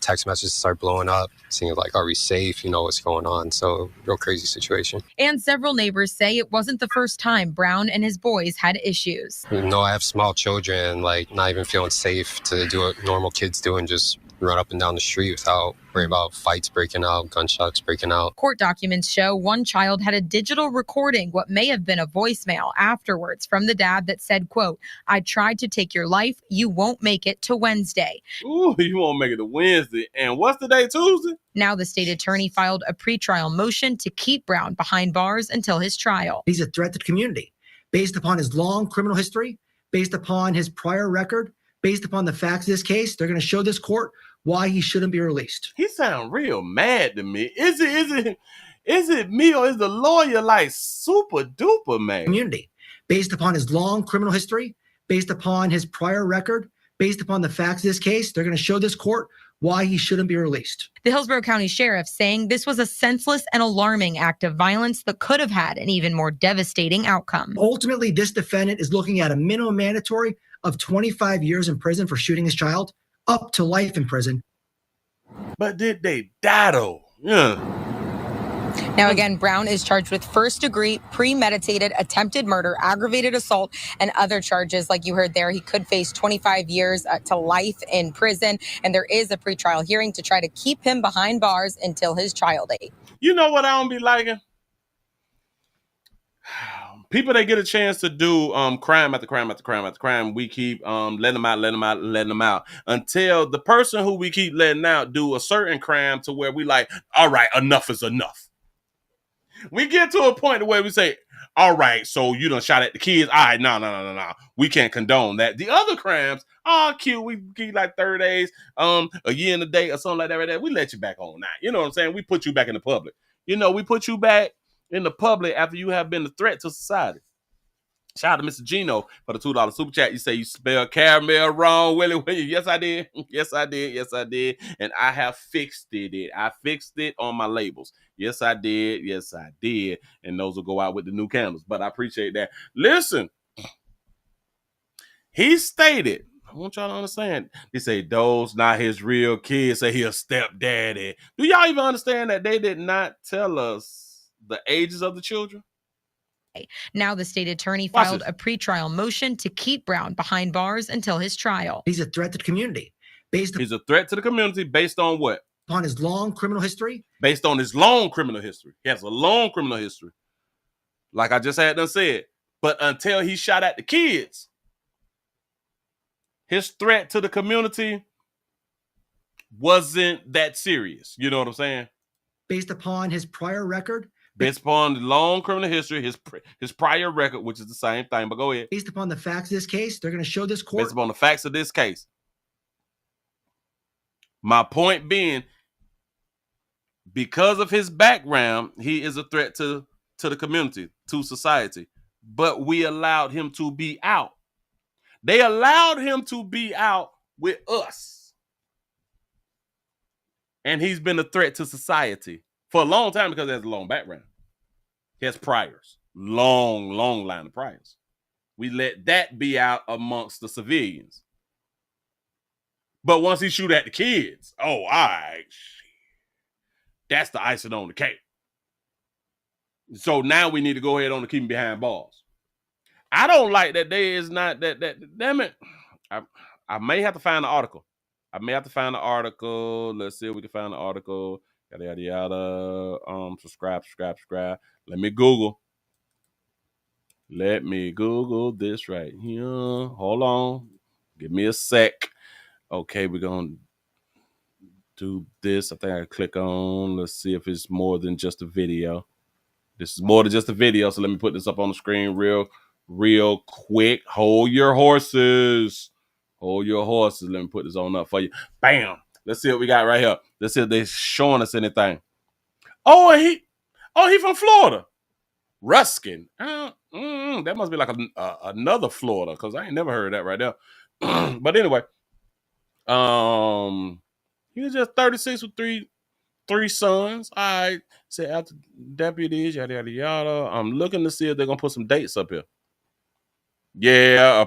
Text messages start blowing up, seeing like, are we safe? You know what's going on. So real crazy situation. And several neighbors say it wasn't the first time Brown and his boys had issues. You know, I have small children, like not even feeling safe to do what normal kids do and just run up and down the street without worrying about fights breaking out, gunshots breaking out. Court documents show one child had a digital recording, what may have been a voicemail afterwards from the dad that said, quote, I tried to take your life. You won't make it to Wednesday. Ooh, you won't make it to Wednesday. And what's the day, Tuesday? Now the state attorney filed a pretrial motion to keep Brown behind bars until his trial. He's a threat to the community. Based upon his long criminal history, based upon his prior record, based upon the facts of this case. They're going to show this court why he shouldn't be released. He sound real mad to me. Is it me, or is the lawyer like super duper mad? Community, based upon his long criminal history, based upon his prior record, based upon the facts of this case. They're going to show this court why he shouldn't be released. The Hillsborough County Sheriff saying this was a senseless and alarming act of violence that could have had an even more devastating outcome. Ultimately, this defendant is looking at a minimum mandatory of 25 years in prison for shooting his child, up to life in prison. But did they die though? Yeah. Now, again, Brown is charged with first-degree, premeditated, attempted murder, aggravated assault, and other charges. Like you heard there, he could face 25 years to life in prison, and there is a pretrial hearing to try to keep him behind bars until his trial date. You know what I don't be liking? People that get a chance to do crime after crime after crime after crime, we keep letting them out until the person who we keep letting out do a certain crime to where we like, all right, enough is enough. We get to a point where we say, all right, so you done shot at the kids. All right, no. We can't condone that. The other crimes, cute. We give you like 30 days, a year and a day or something like that right there. We let you back on now. You know what I'm saying? We put you back in the public. You know, we put you back in the public after you have been a threat to society. Shout out to Mr. Gino for the $2 super chat. You say you spelled caramel wrong, Willie. Yes, I did. Yes, I did. And I have fixed it. I fixed it on my labels. Yes, I did. And those will go out with the new candles. But I appreciate that. Listen, he stated, I want y'all to understand, they say those not his real kids, say he a stepdaddy. Do y'all even understand that they did not tell us the ages of the children? Now the state attorney filed a pretrial motion to keep Brown behind bars until his trial. He's a threat to the community. He's a threat to the community based on what? Upon his long criminal history. Based on his long criminal history. He has a long criminal history. Like I just had done said. But until he shot at the kids, his threat to the community wasn't that serious. You know what I'm saying? Based upon his prior record. Based upon the long criminal history, his prior record, which is the same thing, but go ahead. Based upon the facts of this case, they're going to show this court. Based upon the facts of this case. My point being, because of his background, he is a threat to the community, to society. But we allowed him to be out. They allowed him to be out with us. And he's been a threat to society for a long time because he has a long background. He has priors. Long line of priors. We let that be out amongst the civilians. But once he shoot at the kids, all right. That's the icing on the cake. So now we need to go ahead on and keep him behind bars. I don't like that there is not that damn it. I may have to find the article. Let's see if we can find the article. Yada. Subscribe. Let me Google this right here. Hold on. Give me a sec. Okay, we're going to do this. I think I click on. Let's see if it's more than just a video. This is more than just a video, so let me put this up on the screen real quick. Hold your horses. Let me put this on up for you. Bam. Let's see what we got right here. Let's see if they're showing us anything. Oh, he from Florida. Ruskin. That must be like another Florida, because I ain't never heard that right there. But anyway, he was just 36 with three sons. I said after deputies, yada. I'm looking to see if they're gonna put some dates up here. Yeah,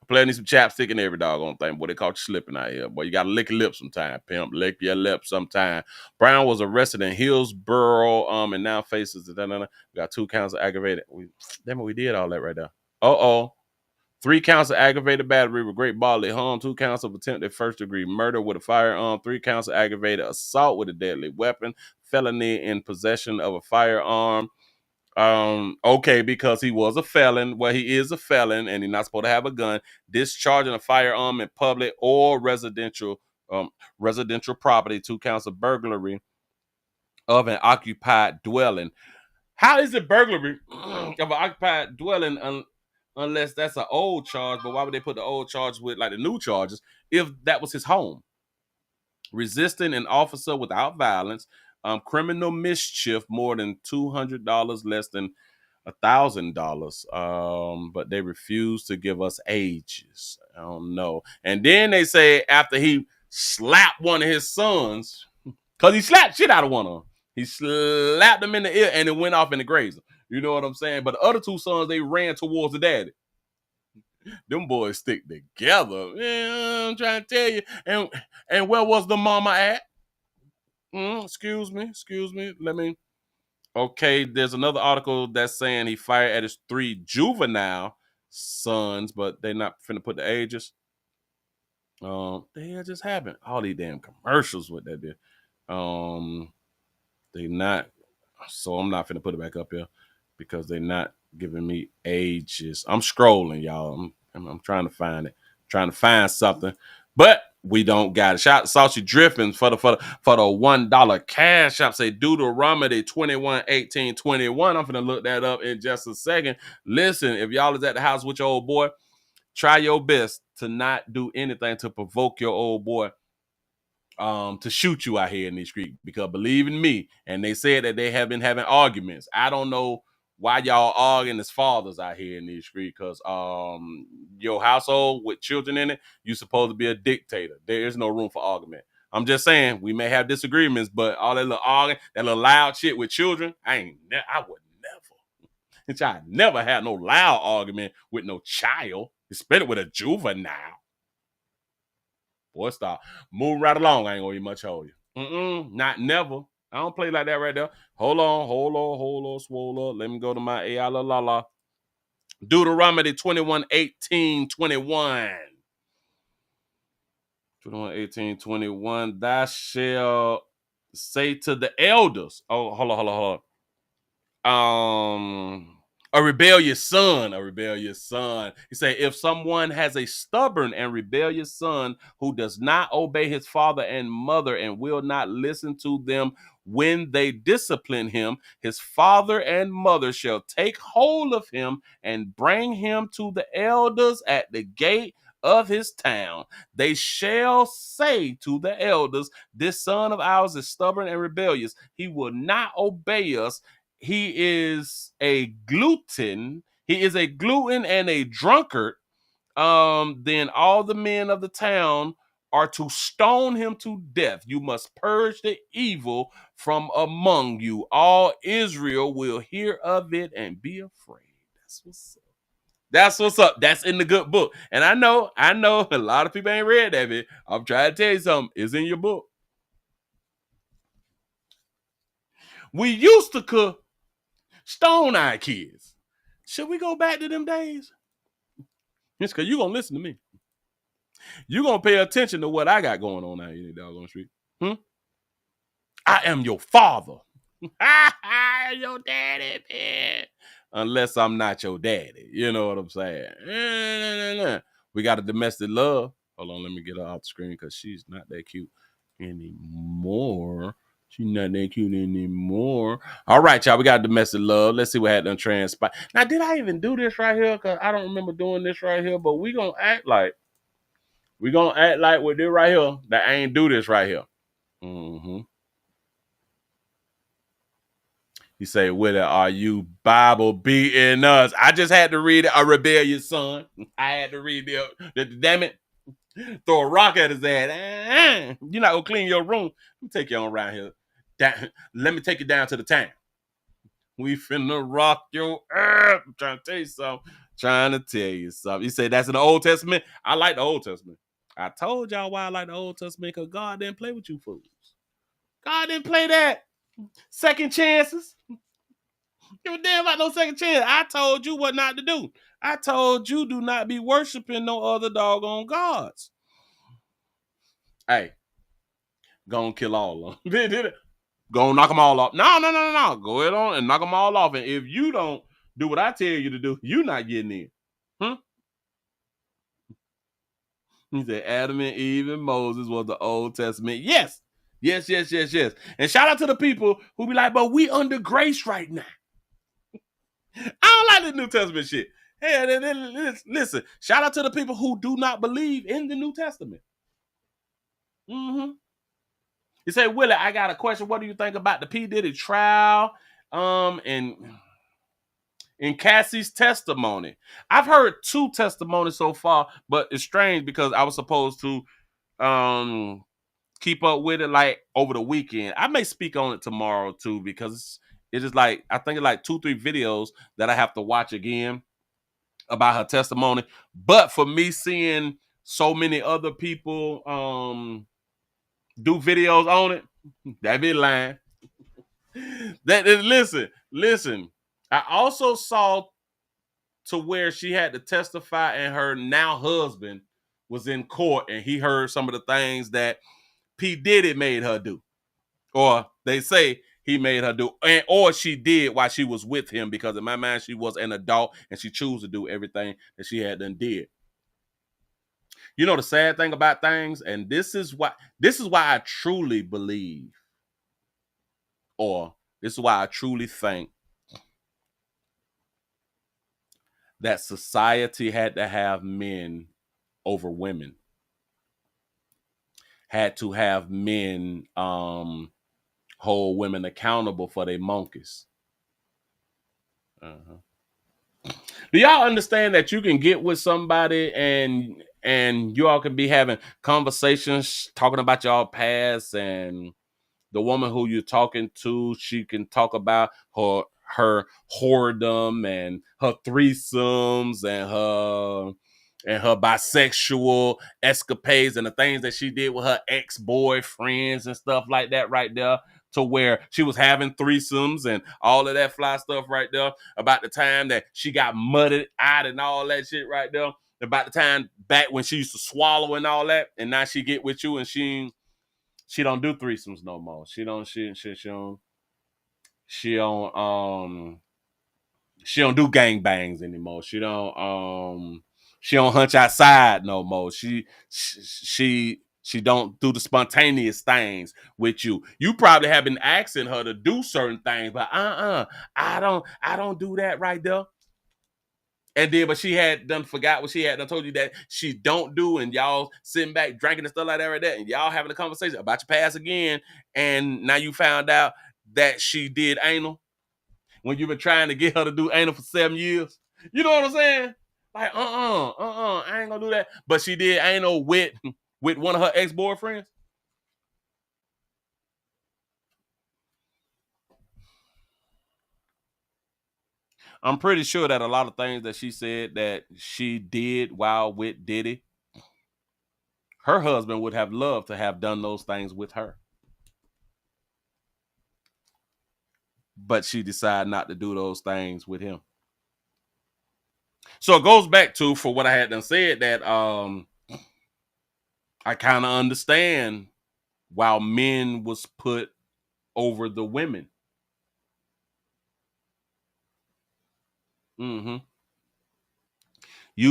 plenty some chapstick and every doggone thing. Boy, they caught you slipping out here. Boy, you gotta lick your lips sometime, pimp. Lick your lips sometime. Brown was arrested in Hillsborough, and now faces we got 2 counts of aggravated. We did all that right there. 3 counts of aggravated battery with great bodily harm, 2 counts of attempted first-degree murder with a firearm, 3 counts of aggravated assault with a deadly weapon, felony in possession of a firearm. Okay, because he was a felon. Well, he is a felon, and he's not supposed to have a gun. Discharging a firearm in public or residential property, 2 counts of burglary of an occupied dwelling. How is it burglary of an occupied dwelling unless that's an old charge. But why would they put the old charge with like the new charges if that was his home? Resisting an officer without violence, criminal mischief, more than $200, less than $1,000. But they refuse to give us ages. I don't know. And then they say after he slapped one of his sons, because he slapped shit out of one of them. He slapped him in the ear and it went off in the grazer. You know what I'm saying? But the other two sons, they ran towards the daddy. Them boys stick together. Yeah, I'm trying to tell you. And where was the mama at? Excuse me. Okay, there's another article that's saying he fired at his 3 juvenile sons, but they not finna put the ages. They just happened. All these damn commercials with that there. They not. So I'm not finna put it back up here because they not giving me ages. I'm scrolling, y'all. I'm trying to find it. Trying to find something, but we don't got it. Shout out to Saucy Drippings for the $1 cash shop. Say Deuteronomy 21:18-21. I'm finna look that up in just a second. Listen, if y'all is at the house with your old boy, try your best to not do anything to provoke your old boy to shoot you out here in the street, because believe in me, and they said that they have been having arguments. I don't know why y'all arguing as fathers out here in these streets, because your household with children in it, you're supposed to be a dictator. There is no room for argument. I'm just saying we may have disagreements, but all that little arguing, that little loud shit with children, I would never. I never had no loud argument with no child, especially with a juvenile. Boy, stop. Move right along. I ain't gonna be much hold you. Not never. I don't play like that right there. Hold on, swole up. Let me go to my AI la la. Deuteronomy 21:18-21. 21:18-21. Thou shalt say to the elders. Oh, hold on. A rebellious son. He say, if someone has a stubborn and rebellious son who does not obey his father and mother and will not listen to them when they discipline him, his father and mother shall take hold of him and bring him to the elders at the gate of his town. They shall say to the elders, this son of ours is stubborn and rebellious. He will not obey us. He is a glutton and a drunkard. Then all the men of the town are to stone him to death. You must purge the evil from among you. All Israel will hear of it and be afraid. That's what's up. That's in the good book. And I know a lot of people ain't read that bit. I'm trying to tell you something. It's in your book. We used to cook stone our kids. Should we go back to them days? It's because you're going to listen to me. You're going to pay attention to what I got going on out here in the doggone street. I am your father. Your daddy, man. Unless I'm not your daddy. You know what I'm saying? We got a domestic love. Hold on, let me get her off the screen because she's not that cute anymore. All right, y'all. We got domestic love. Let's see what had done transpire. Now, did I even do this right here? Because I don't remember doing this right here. But we gonna act like we do right here. That I ain't do this right here. You say, Willie, are you Bible beating us? I just had to read a rebellious son. I had to read the damn it. Throw a rock at his ass. You're not gonna clean your room. Let me take you on around here. Let me take you down to the town. We finna rock your earth. I'm trying to tell you something. You say that's in the Old Testament? I like the Old Testament. I told y'all why I like the Old Testament, because God didn't play with you fools. God didn't play that. Second chances. Give a damn about no second chance. I told you what not to do. I told you do not be worshiping no other doggone gods. Hey, go and kill all of them. Go and knock them all off. No. Go ahead on and knock them all off. And if you don't do what I tell you to do, you're not getting in. He said Adam and Eve and Moses was the Old Testament. Yes. And shout out to the people who be like, but we under grace right now. I don't like the New Testament shit. Hey, listen, shout out to the people who do not believe in the New Testament. Mm-hmm. You say, Willie, I got a question. What do you think about the P. Diddy trial? And Cassie's testimony. I've heard 2 testimonies so far, but it's strange because I was supposed to keep up with it like over the weekend. I may speak on it tomorrow too, because it's just like, I think it's like 2-3 videos that I have to watch again about her testimony. But for me seeing so many other people do videos on it, that be lying. Listen. I also saw to where she had to testify and her now husband was in court and he heard some of the things that P. Diddy made her do. Or they say he made her do, or she did while she was with him, because in my mind she was an adult and she chose to do everything that she had done did. You know the sad thing about things, and this is why I truly believe, or this is why I truly think that society had to have men over women. Had to have men hold women accountable for their monkeys. Do y'all understand that you can get with somebody and you all can be having conversations talking about y'all past, and the woman who you're talking to, she can talk about her whoredom and her threesomes and her bisexual escapades and the things that she did with her ex-boyfriends and stuff like that right there, to where she was having threesomes and all of that fly stuff right there, about the time that she got mudded out and all that shit right there, about the time back when she used to swallow and all that, and now she get with you and she don't do threesomes no more. She don't do gangbangs anymore. She don't hunch outside no more. She don't do the spontaneous things with you. You probably have been asking her to do certain things, but I don't do that right there. And then, but she had done forgot what she had done told you that she don't do, and y'all sitting back drinking and stuff like that right there, and y'all having a conversation about your past again, and now you found out that she did anal when you've been trying to get her to do anal for 7 years. You know what I'm saying? Like, I ain't gonna do that. But she did anal with one of her ex-boyfriends. I'm pretty sure that a lot of things that she said that she did while with Diddy, her husband would have loved to have done those things with her. But she decided not to do those things with him. So it goes back to, for what I had done said, that I kind of understand why men was put over the women. You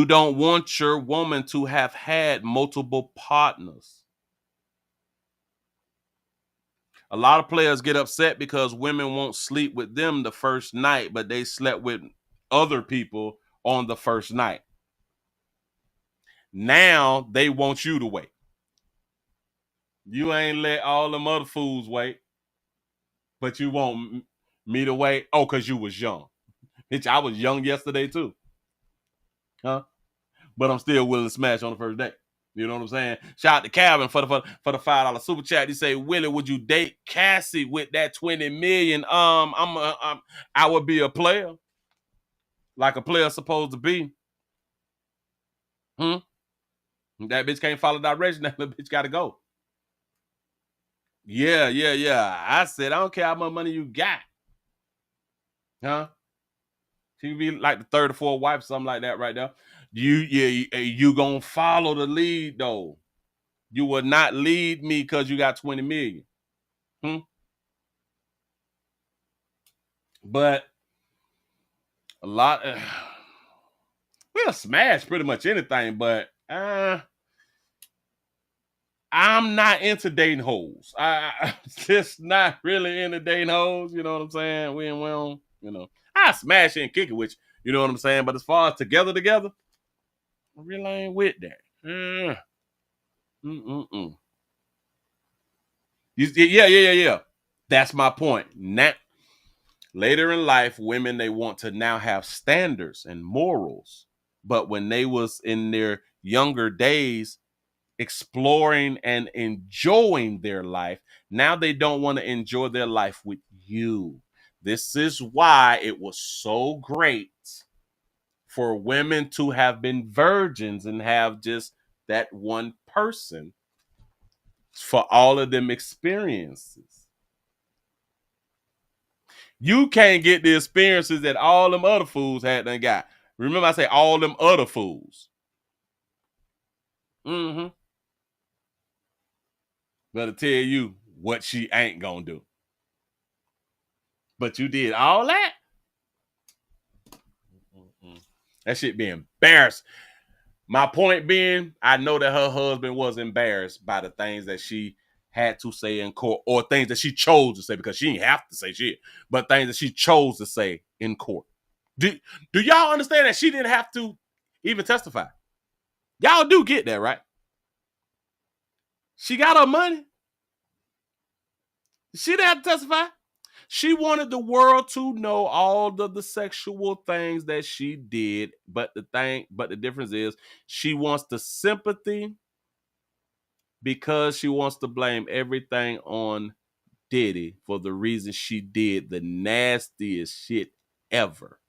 don't want your woman to have had multiple partners. A lot of players get upset because women won't sleep with them the first night, but they slept with other people on the first night. Now they want you to wait. You ain't let all them other fools wait, but you want me to wait? Oh, because you was young. Bitch, I was young yesterday too. Huh? But I'm still willing to smash on the first day. You know what I'm saying? Shout out to Calvin for the $5 super chat. He say, Willie, would you date Cassie with that 20 million? I would be a player, like a player supposed to be. That bitch can't follow direction. That bitch got to go. Yeah. I said, I don't care how much money you got. Huh? She could be like the third or fourth wife, something like that right there. You gonna follow the lead though. You will not lead me because you got 20 million. But a lot we'll smash pretty much anything, but I'm not into dating hoes. I'm just not really into dating hoes. You know what I'm saying? We don't, I smash and kick it, which You know what I'm saying? But as far as together, I really ain't with that. Yeah. That's my point. Now, later in life, women, they want to now have standards and morals. But when they was in their younger days exploring and enjoying their life, now they don't want to enjoy their life with you. This is why it was so great for women to have been virgins and have just that one person for all of them experiences. You can't get the experiences that all them other fools had done got. Remember, I say all them other fools. Better tell you what she ain't gonna do. But you did all that? That shit be embarrassing. My point being, I know that her husband was embarrassed by the things that she had to say in court, or things that she chose to say, because she didn't have to say shit, but things that she chose to say in court. Do y'all understand that she didn't have to even testify? Y'all do get that, right? She got her money. She didn't have to testify. She wanted the world to know all of the sexual things that she did, but the difference is she wants the sympathy because she wants to blame everything on Diddy for the reason she did the nastiest shit ever.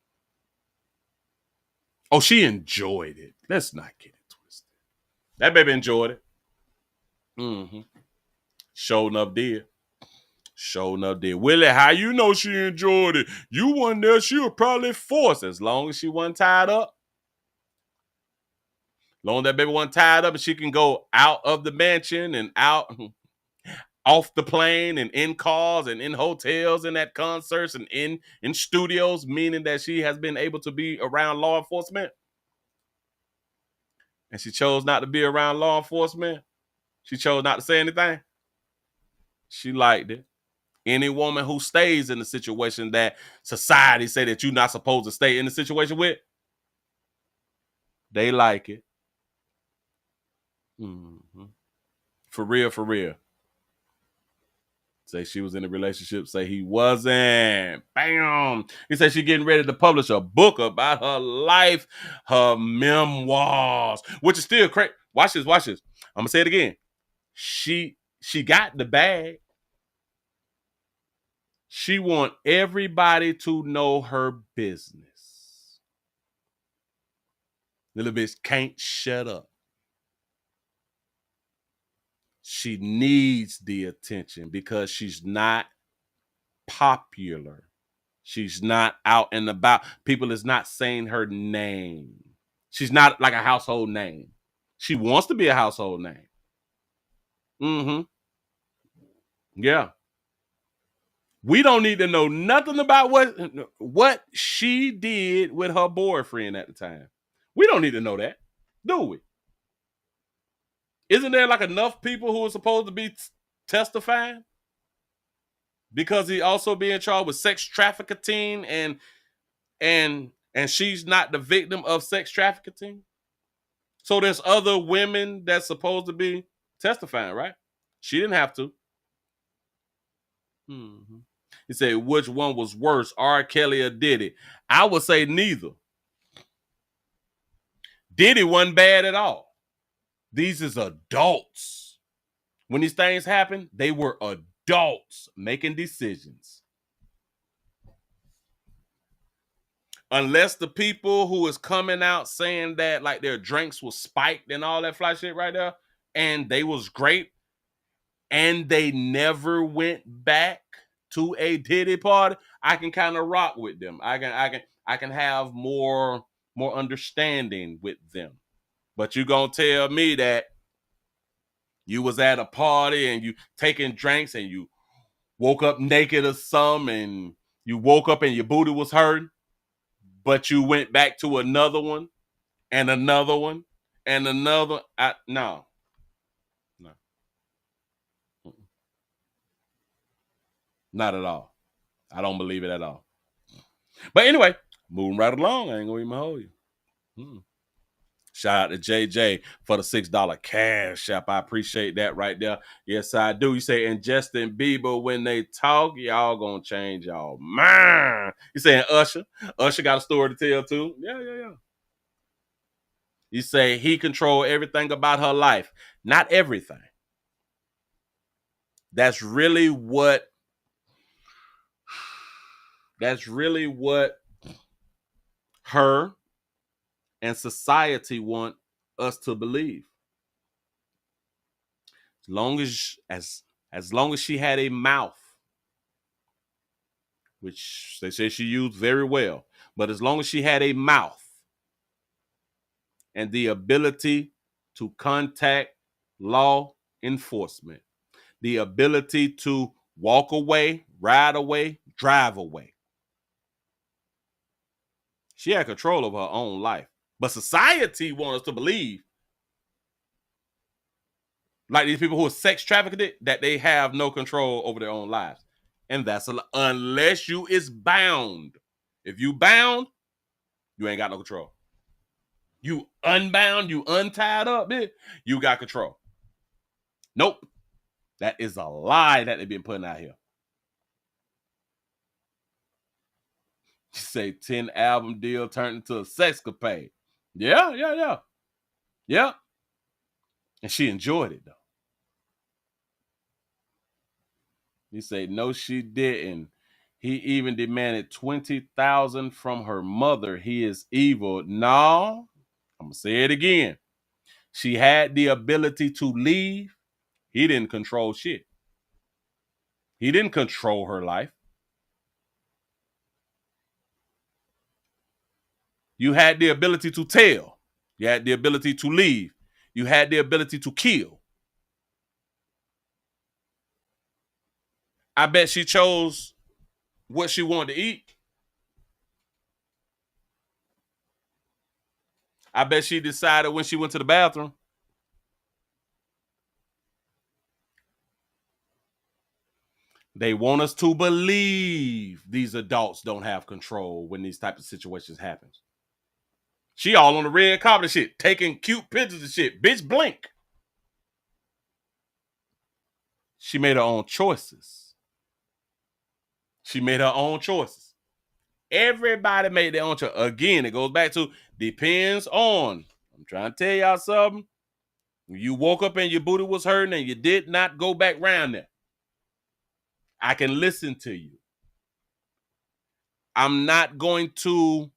Oh, she enjoyed it. Let's not get it twisted. That baby enjoyed it. Sure enough did. Willie, how you know she enjoyed it? You wasn't there. She was probably forced, as long as she wasn't tied up. Long as that baby wasn't tied up and she can go out of the mansion and out off the plane and in cars and in hotels and at concerts and in studios, meaning that she has been able to be around law enforcement. And she chose not to be around law enforcement. She chose not to say anything. She liked it. Any woman who stays in the situation that society say that you're not supposed to stay in the situation with, they like it. For real. Say she was in a relationship, say he wasn't. Bam. He said she getting ready to publish a book about her life, her memoirs, which is still crazy. Watch this. I'm gonna say it again. She got the bag. She want everybody to know her business. Little bitch can't shut up. She needs the attention because she's not popular. She's not out and about. People is not saying her name. She's not like a household name. She wants to be a household name. Yeah. We don't need to know nothing about what she did with her boyfriend at the time. We don't need to know that, do we? Isn't there like enough people who are supposed to be testifying? Because he also being charged with sex trafficking and she's not the victim of sex trafficking. So there's other women that's supposed to be testifying, right? She didn't have to. He said, which one was worse, R. Kelly or Diddy? I would say neither. Diddy wasn't bad at all. These is adults. When these things happen, they were adults making decisions. Unless the people who is coming out saying that like their drinks was spiked and all that fly shit right there, and they was great, and they never went back to a Diddy party, I can kind of rock with them. I can have more understanding with them. But you gonna tell me that you was at a party and you taking drinks and you woke up naked or something and you woke up and your booty was hurting, but you went back to another one and another one and another. No. Not at all. I don't believe it at all. But anyway, Moving right along. I ain't gonna even hold you. Shout out to JJ for the $6 cash app. I appreciate that right there. Yes, I do. You say, and Justin Bieber, when they talk, y'all gonna change y'all mind. You saying Usher? Usher got a story to tell too. Yeah. You say he controlled everything about her life. Not everything. That's really what her and society want us to believe. As long as she had a mouth, which they say she used very well, but as long as she had a mouth and the ability to contact law enforcement, the ability to walk away, ride away, drive away, she had control of her own life. But society wants us to believe, like these people who are sex trafficked, that they have no control over their own lives. And that's unless you is bound. If you bound, you ain't got no control. You unbound, you untied up, you got control. Nope. That is a lie that they've been putting out here. You say 10 album deal turned into a sexcapade. Yeah. And she enjoyed it though. You say, no, she didn't. He even demanded $20,000 from her mother. He is evil. No, I'm gonna say it again. She had the ability to leave. He didn't control shit. He didn't control her life. You had the ability to tell. You had the ability to leave. You had the ability to kill. I bet she chose what she wanted to eat. I bet she decided when she went to the bathroom. They want us to believe these adults don't have control when these type of situations happen. She all on the red carpet and shit, taking cute pictures and shit. Bitch, blink. She made her own choices. Everybody made their own choice. Again, it goes back to depends on. I'm trying to tell y'all something. You woke up and your booty was hurting and you did not go back round there. I can listen to you. I'm not going to.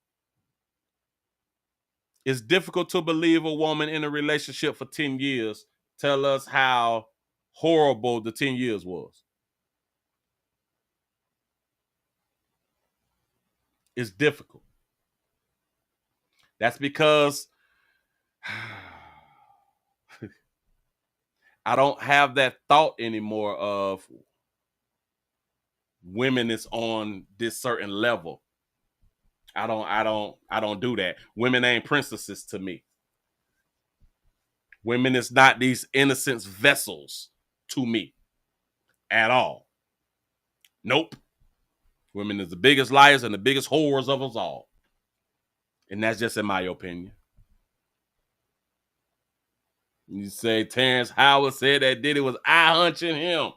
It's difficult to believe a woman in a relationship for 10 years tell us how horrible the 10 years was. It's difficult. That's because I don't have that thought anymore of women is on this certain level. I don't do that. Women ain't princesses to me. Women is not these innocent vessels to me at all. Nope. Women is the biggest liars and the biggest whores of us all. And that's just in my opinion. You say Terrence Howard said that Diddy was eye hunching him.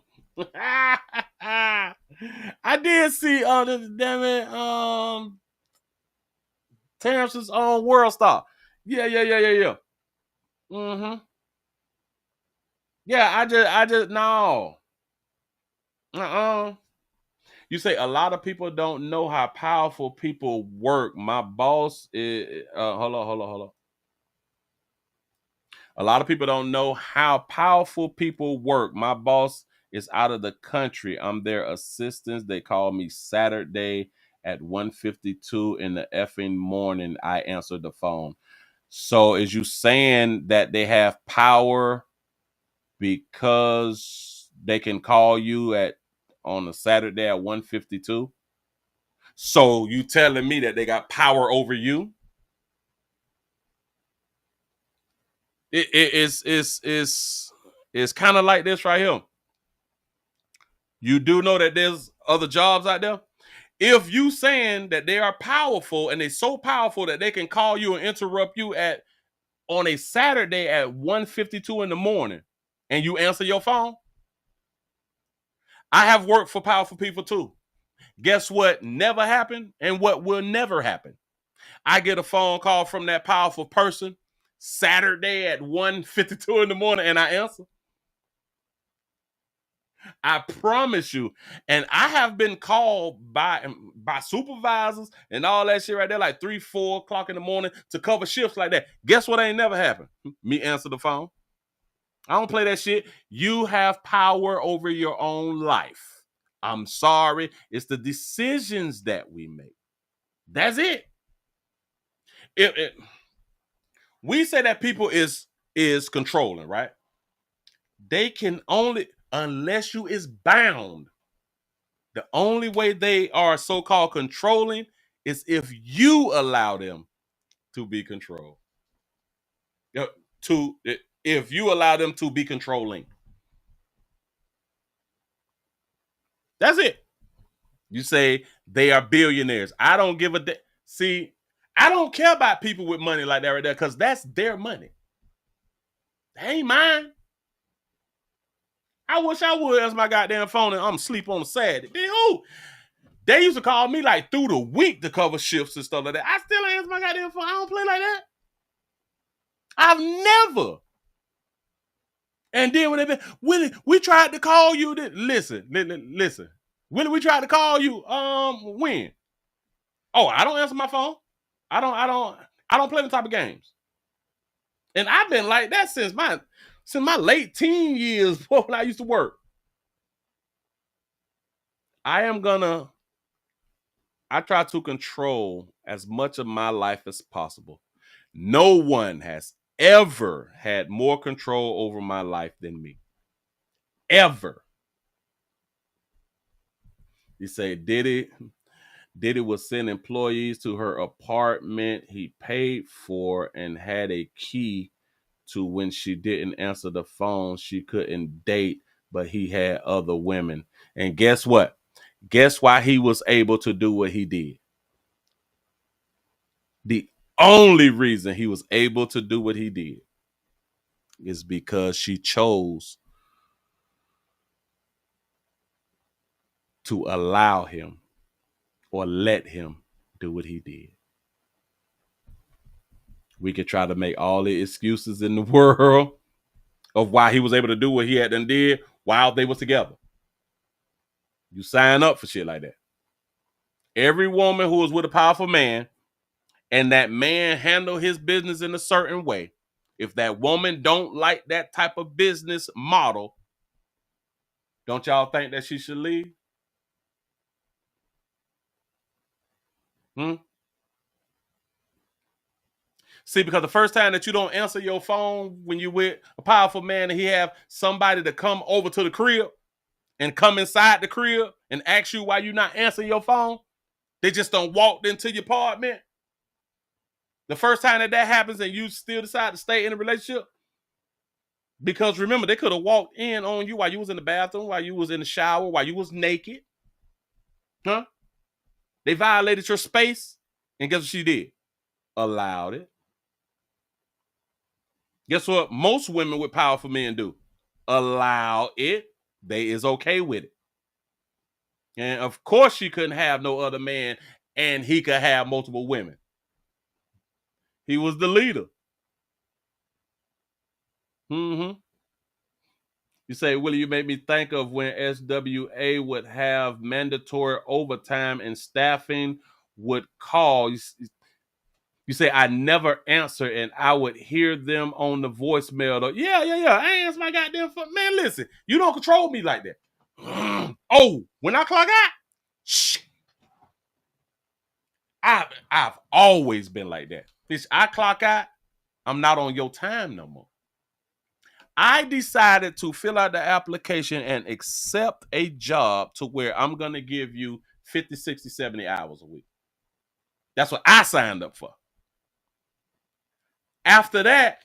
I did see Terrence's own World Star. Yeah. Mm-hmm. Yeah, I just no. You say a lot of people don't know how powerful people work. My boss is hold on. A lot of people don't know how powerful people work. My boss is out of the country. I'm their assistant. They call me Saturday at 1:52 in the effing morning. I answered the phone. So is you saying that they have power because they can call you on a Saturday at 1:52? So you telling me that they got power over you? It's kind of like this right here. You do know that there's other jobs out there. if you saying that they are powerful and they're so powerful that they can call you and interrupt you on a Saturday at 1:52 in the morning and you answer your phone, I have worked for powerful people too. Guess what never happened and what will never happen? I get a phone call from that powerful person Saturday at 1:52 in the morning and I answer. I promise you. And I have been called by supervisors and all that shit right there, like 3, 4 o'clock in the morning to cover shifts like that. Guess what ain't never happened? Me answer the phone. I don't play that shit. You have power over your own life. I'm sorry. It's the decisions that we make. That's it. We say that people is controlling, right? They can only, unless you is bound. The only way they are so-called controlling is if you allow them to be controlled. If you allow them to be controlling. That's it. You say they are billionaires. I don't give a see, I don't care about people with money like that right there because that's their money. That ain't mine. I wish I would answer my goddamn phone and I'm asleep on a Saturday. They used to call me like through the week to cover shifts and stuff like that. I still answer my goddamn phone. I don't play like that. I've never. And then when they been, Willie, we tried to call you. Listen. Willie, we tried to call you. When? Oh, I don't answer my phone. I don't play the type of games. And I've been like that since my late teen years when I used to work. I try to control as much of my life as possible. No one has ever had more control over my life than me. Ever. You say, Diddy would send employees to her apartment he paid for and had a key to when she didn't answer the phone. She couldn't date, but he had other women. And guess what? Guess why he was able to do what he did? The only reason he was able to do what he did is because she chose to allow him or let him do what he did. We could try to make all the excuses in the world of why he was able to do what he had done did while they was together. You sign up for shit like that. Every woman who was with a powerful man and that man handle his business in a certain way, if that woman don't like that type of business model, don't y'all think that she should leave? See, because the first time that you don't answer your phone when you with a powerful man and he have somebody to come over to the crib and come inside the crib and ask you why you not answering your phone, they just don't walk into your apartment. The first time that happens and you still decide to stay in a relationship, because remember, they could have walked in on you while you was in the bathroom, while you was in the shower, while you was naked. Huh? They violated your space, and guess what she did? Allowed it. Guess what most women with powerful men do? Allow it. They is okay with it. And of course she couldn't have no other man and he could have multiple women. He was the leader. You say, Willie, you made me think of when SWA would have mandatory overtime and staffing would call. You say, I never answer and I would hear them on the voicemail. Yeah. I answer my goddamn phone. Man, listen, you don't control me like that. Oh, when I clock out, shit. I've always been like that. Bitch, I clock out, I'm not on your time no more. I decided to fill out the application and accept a job to where I'm going to give you 50, 60, 70 hours a week. That's what I signed up for. After that,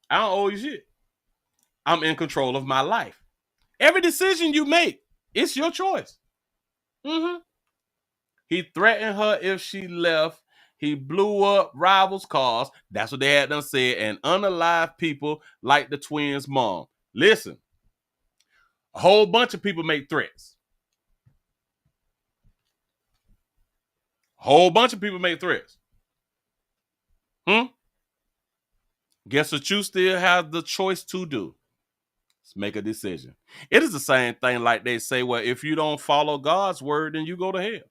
I don't owe you shit. I'm in control of my life. Every decision you make, it's your choice. He threatened her if she left. He blew up rivals' cars. That's what they had done said. And unalive people like the twins' mom. Listen, a whole bunch of people make threats. A whole bunch of people make threats. Guess what you still have the choice to do? Let's make a decision. It is the same thing like they say, well, if you don't follow God's word, then you go to hell.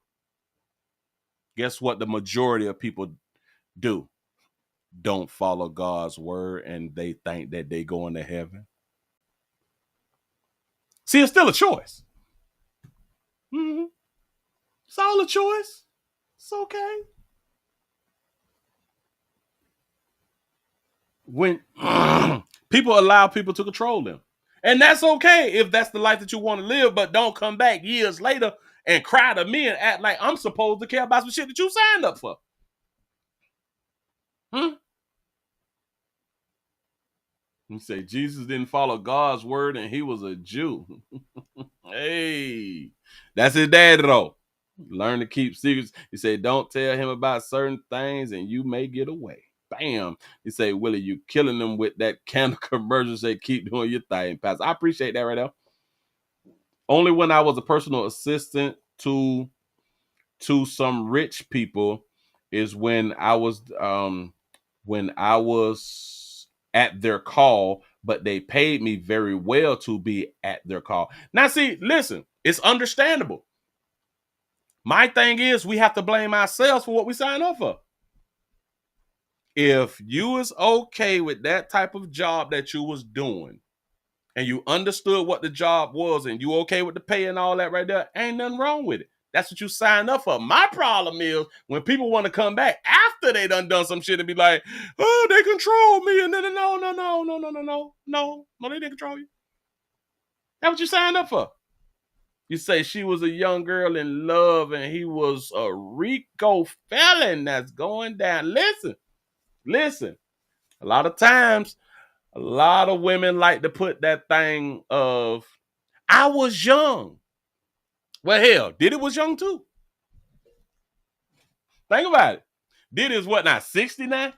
Guess what the majority of people do? Don't follow God's word, and they think that they going to heaven. See, it's still a choice. It's all a choice. It's okay. When people allow people to control them. And that's okay if that's the life that you want to live, but don't come back years later and cry to me and act like I'm supposed to care about some shit that you signed up for. You say Jesus didn't follow God's word and he was a Jew. Hey, that's his daddy though. Learn to keep secrets. He said, don't tell him about certain things and you may get away. Bam. He say, Willie, you killing them with that kind of commercial. Say, keep doing your thing, Pastor. I appreciate that right there. Only when I was a personal assistant to some rich people is when I was at their call, but they paid me very well to be at their call. Now, see, listen, it's understandable. My thing is we have to blame ourselves for what we signed up for. If you was okay with that type of job that you was doing and you understood what the job was and you okay with the pay and all that right there, ain't nothing wrong with it. That's what you signed up for. My problem is when people want to come back after they done some shit and be like, oh, they control me. And then no, they didn't control you. That's what you signed up for. You say she was a young girl in love and he was a RICO felon that's going down. Listen. A lot of times, a lot of women like to put that thing of, I was young. Well, hell, Diddy was young too. Think about it. Diddy is what now, 60 now?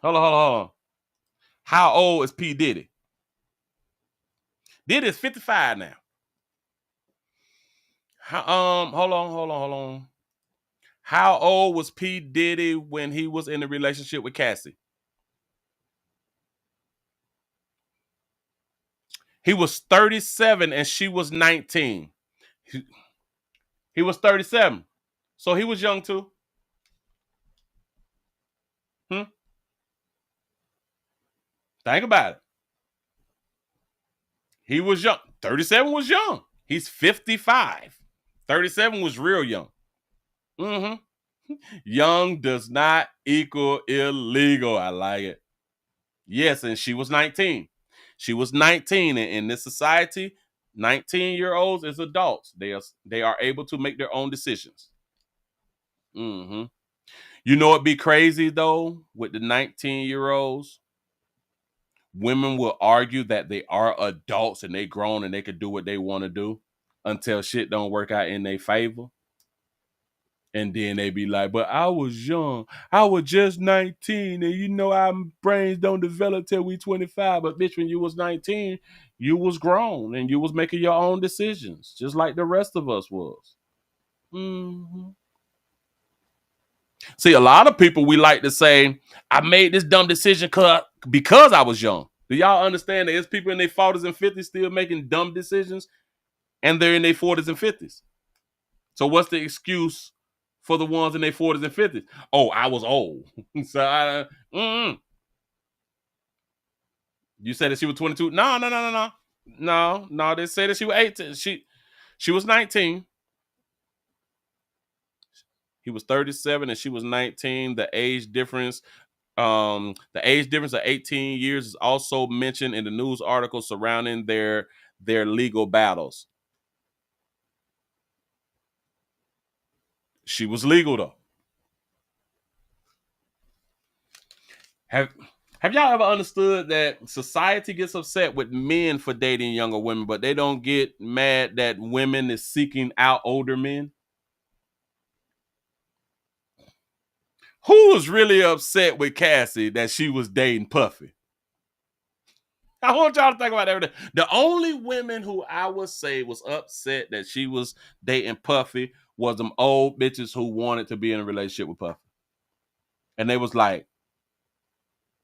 Hold on. How old is P. Diddy? Diddy is 55 now. Hold on. How old was P. Diddy when he was in a relationship with Cassie? He was 37 and she was 19. He was 37. So he was young too. Think about it. He was young. 37 was young. He's 55. 37 was real young. Young does not equal illegal. I like it. Yes, and she was 19. She was 19, and in this society, 19-year-olds is adults. They are able to make their own decisions. You know what'd be crazy though with the 19-year-olds? Women will argue that they are adults and they grown and they could do what they want to do until shit don't work out in their favor. And then they be like, but I was young. I was just 19. And you know our brains don't develop till we 25. But bitch, when you was 19, you was grown and you was making your own decisions, just like the rest of us was. See, a lot of people, we like to say, I made this dumb decision because I was young. Do y'all understand that there's people in their 40s and 50s still making dumb decisions and they're in their 40s and 50s? So what's the excuse for the ones in their 40s and 50s? Oh, I was old. So You said that she was 22? No. No, they said that she was 18. She was 19. He was 37 and she was 19. The age difference of 18 years is also mentioned in the news article surrounding their legal battles. She was legal though. Have y'all ever understood that society gets upset with men for dating younger women, but they don't get mad that women is seeking out older men? Who was really upset with Cassie that she was dating Puffy? I want y'all to think about everything. The only women who I would say was upset that she was dating Puffy was them old bitches who wanted to be in a relationship with Puffy. And they was like,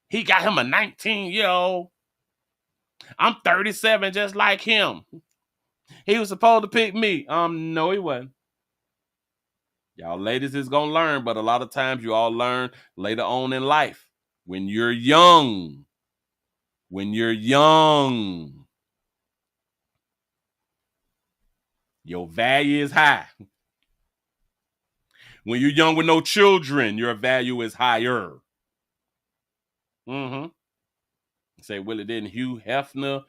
he got him a 19-year-old. I'm 37 just like him. He was supposed to pick me. No, he wasn't. Y'all ladies is gonna learn, but a lot of times you all learn later on in life. When you're young. Your value is high. When you're young with no children, your value is higher. Say, Willie, didn't Hugh Hefner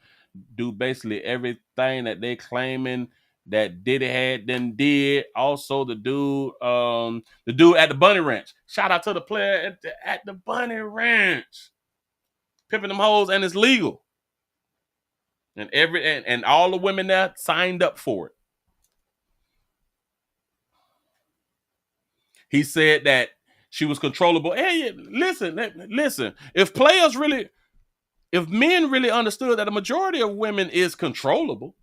do basically everything that they claiming that Diddy had then did? Also, the dude at the Bunny Ranch. Shout out to the player at the Bunny Ranch. Pimping them hoes, and it's legal. And all the women there signed up for it. He said that she was controllable. Hey, listen. If men really understood that a majority of women is controllable,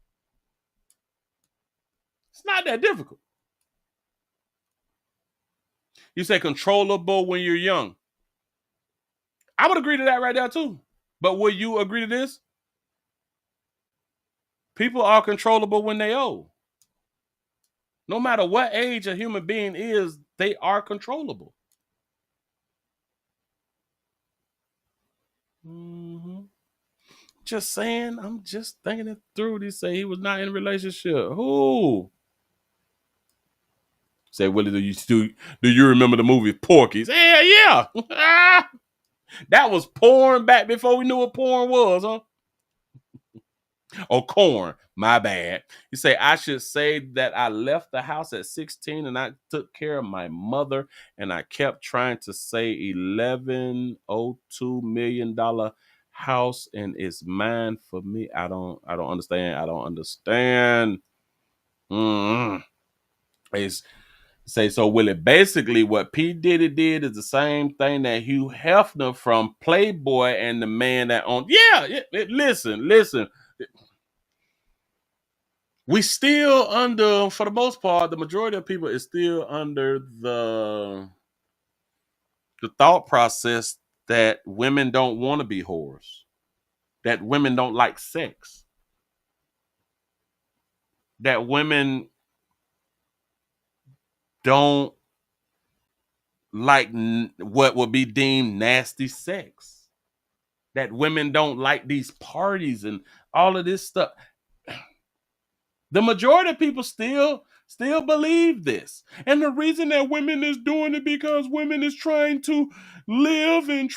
it's not that difficult. You say controllable when you're young. I would agree to that right there too. But will you agree to this? People are controllable when they old. No matter what age a human being is, they are controllable. Just saying, I'm just thinking it through. They say he was not in a relationship. Who? Say, Willie, do you remember the movie Porky's? Yeah. That was porn back before we knew what porn was, huh? Oh, corn. My bad. You say, I should say that I left the house at 16 and I took care of my mother and I kept trying to say $11.02 million house and it's mine for me. I don't understand. It's say so, Willie. Basically, what P. Diddy did is the same thing that Hugh Hefner from Playboy and the man that owned. Listen. We still under, for the most part, the majority of people is still under the thought process that women don't want to be whores, that women don't like sex, that women don't like what would be deemed nasty sex, that women don't like these parties and all of this stuff. The majority of people still believe this. And the reason that women is doing it because women is trying to live and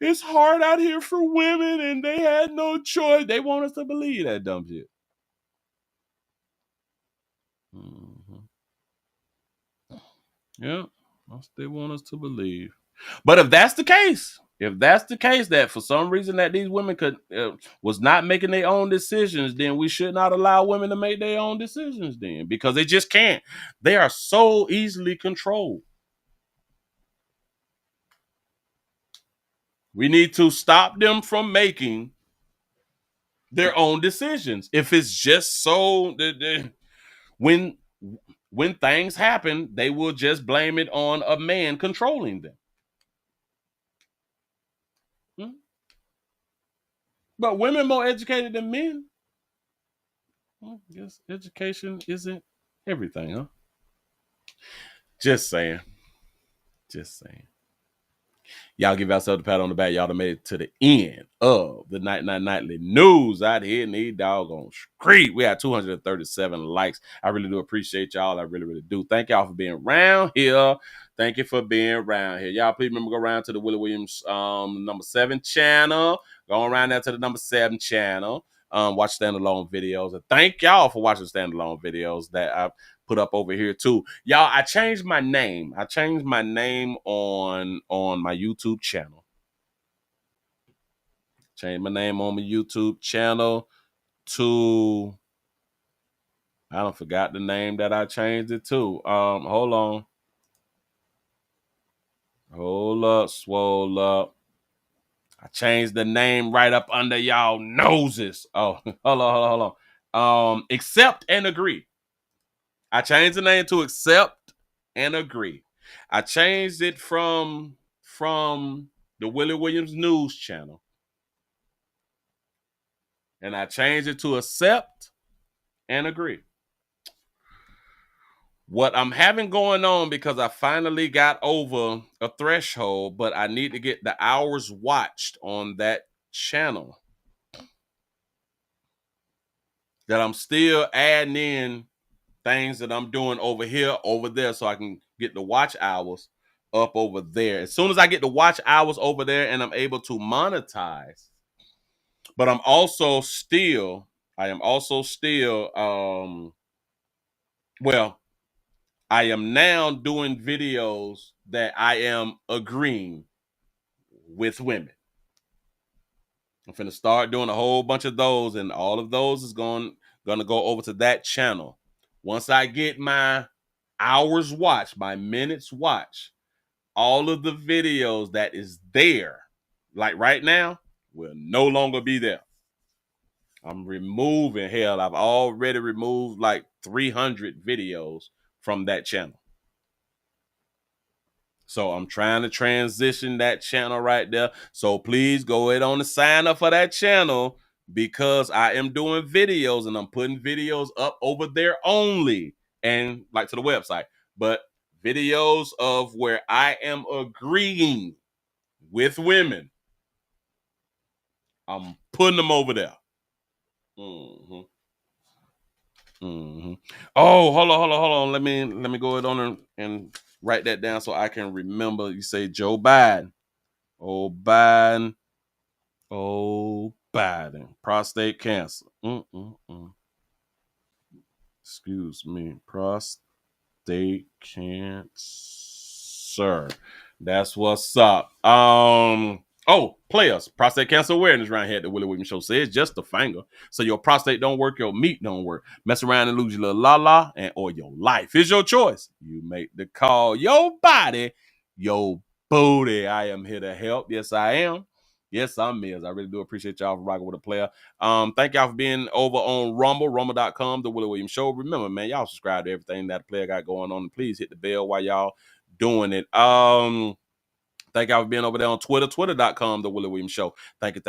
it's hard out here for women and they had no choice. They want us to believe that dumb shit. Yeah, they want us to believe. But if that's the case, that for some reason that these women was not making their own decisions, then we should not allow women to make their own decisions then, because they just can't. They are so easily controlled. We need to stop them from making their own decisions. If it's just so when things happen, they will just blame it on a man controlling them. But women more educated than men. Well, I guess education isn't everything, huh? Just saying. Y'all give yourself a pat on the back. Y'all done made it to the end of the Nightly News out here in the doggone street. We had 237 likes. I really do appreciate y'all. I really, really do. Thank y'all for being around here. Thank you for being around here. Y'all, please remember, go around to the Willie Williams number 7 channel. Go around there to the number 7 channel. Watch standalone videos. And thank y'all for watching standalone videos that I put up over here too. Y'all, I changed my name. On my YouTube channel. Changed my name on my YouTube channel to, I don't forgot the name that I changed it to. Hold on. Hold up, swole up. I changed the name right up under y'all noses. Oh, hold on. Accept and agree. I changed the name to accept and agree. I changed it from the Willie Williams News channel. And I changed it to accept and agree. What I'm having going on, because I finally got over a threshold, but I need to get the hours watched on that channel, that I'm still adding in things that I'm doing over here, over there, so I can get the watch hours up over there. As soon as I get the watch hours over there and I'm able to monetize, but I am also still, I am now doing videos that I am agreeing with women. I'm finna start doing a whole bunch of those, and all of those is gonna go over to that channel. Once I get my hours watched, my minutes watched, all of the videos that is there, like right now, will no longer be there. I'm removing, hell, I've already removed like 300 videos from that channel. So I'm trying to transition that channel right there. So please go ahead on and sign up for that channel, because I am doing videos and I'm putting videos up over there only, and like to the website, but videos of where I am agreeing with women. I'm putting them over there. Mm-hmm. Mm-hmm. Oh, hold on. Let me go ahead on and write that down so I can remember. You say Joe Biden. Oh, Biden. Prostate cancer. Excuse me. Prostate cancer. That's what's up. Players, prostate cancer awareness right here at the Willie Williams Show says just a finger. So your prostate don't work, your meat don't work. Mess around and lose your little la-la or your life. It's your choice. You make the call. Your body, your booty. I am here to help. Yes, I am. Yes, I'm Miz. I really do appreciate y'all for rocking with a player. Thank y'all for being over on Rumble, rumble.com, the Willie Williams Show. Remember, man, y'all subscribe to everything that the player got going on. And please hit the bell while y'all doing it. Thank y'all for being over there on Twitter, twitter.com, The Willie Williams Show. Thank you.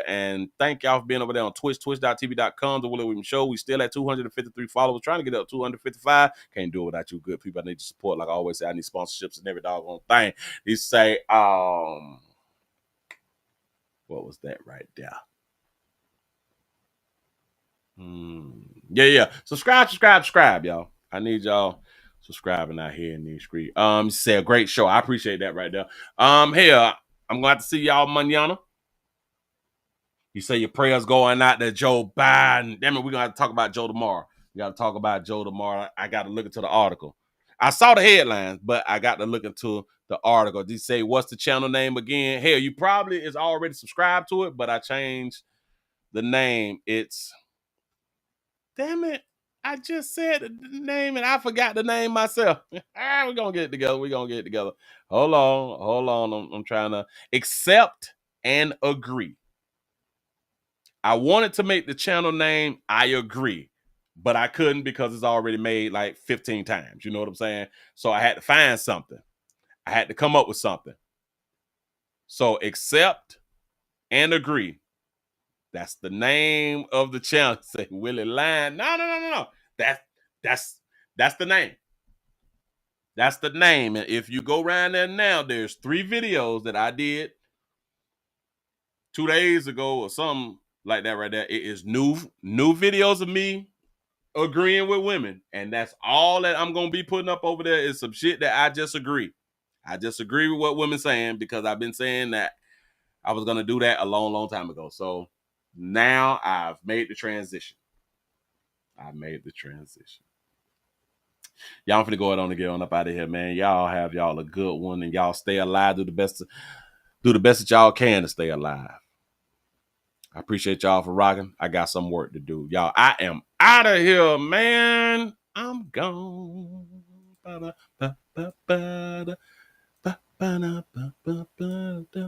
And thank y'all for being over there on Twitch, twitch.tv.com, The Willie Williams Show. We still at 253 followers, trying to get up to 255. Can't do it without you good people. I need your support. Like I always say, I need sponsorships and every doggone thing. They say, what was that right there? Yeah. Subscribe, y'all. I need y'all subscribing out here in these streets. Say a great show. I appreciate that right there. Here, I'm going to see y'all mañana. You say your prayers going out to Joe Biden. Damn it, we're going to talk about Joe tomorrow. We got to talk about Joe tomorrow. I got to look into the article. I saw the headlines, but I got to look into the article. Did you say, what's the channel name again? Hell, you probably is already subscribed to it, but I changed the name. It's, damn it, I just said the name and I forgot the name myself. We're going to get it together. Hold on. I'm trying to accept and agree. I wanted to make the channel name I Agree, but I couldn't because it's already made like 15 times. You know what I'm saying? So I had to find something. I had to come up with something. So accept and agree. That's the name of the channel. Say Willie lying. No. That's the name. That's the name. And if you go around there now, there's 3 videos that I did 2 days ago or something like that right there. It is new videos of me agreeing with women. And that's all that I'm going to be putting up over there is some shit that I just agree. I just agree with what women saying because I've been saying that I was going to do that a long, long time ago. So now I've made the transition. Y'all, I'm finna go ahead on and get on up out of here, man. Y'all have y'all a good one and y'all stay alive. Do the best that y'all can to stay alive. I appreciate y'all for rocking. I got some work to do. Y'all, I am out of here, man. I'm gone. Ba-na-ba-ba-ba-da.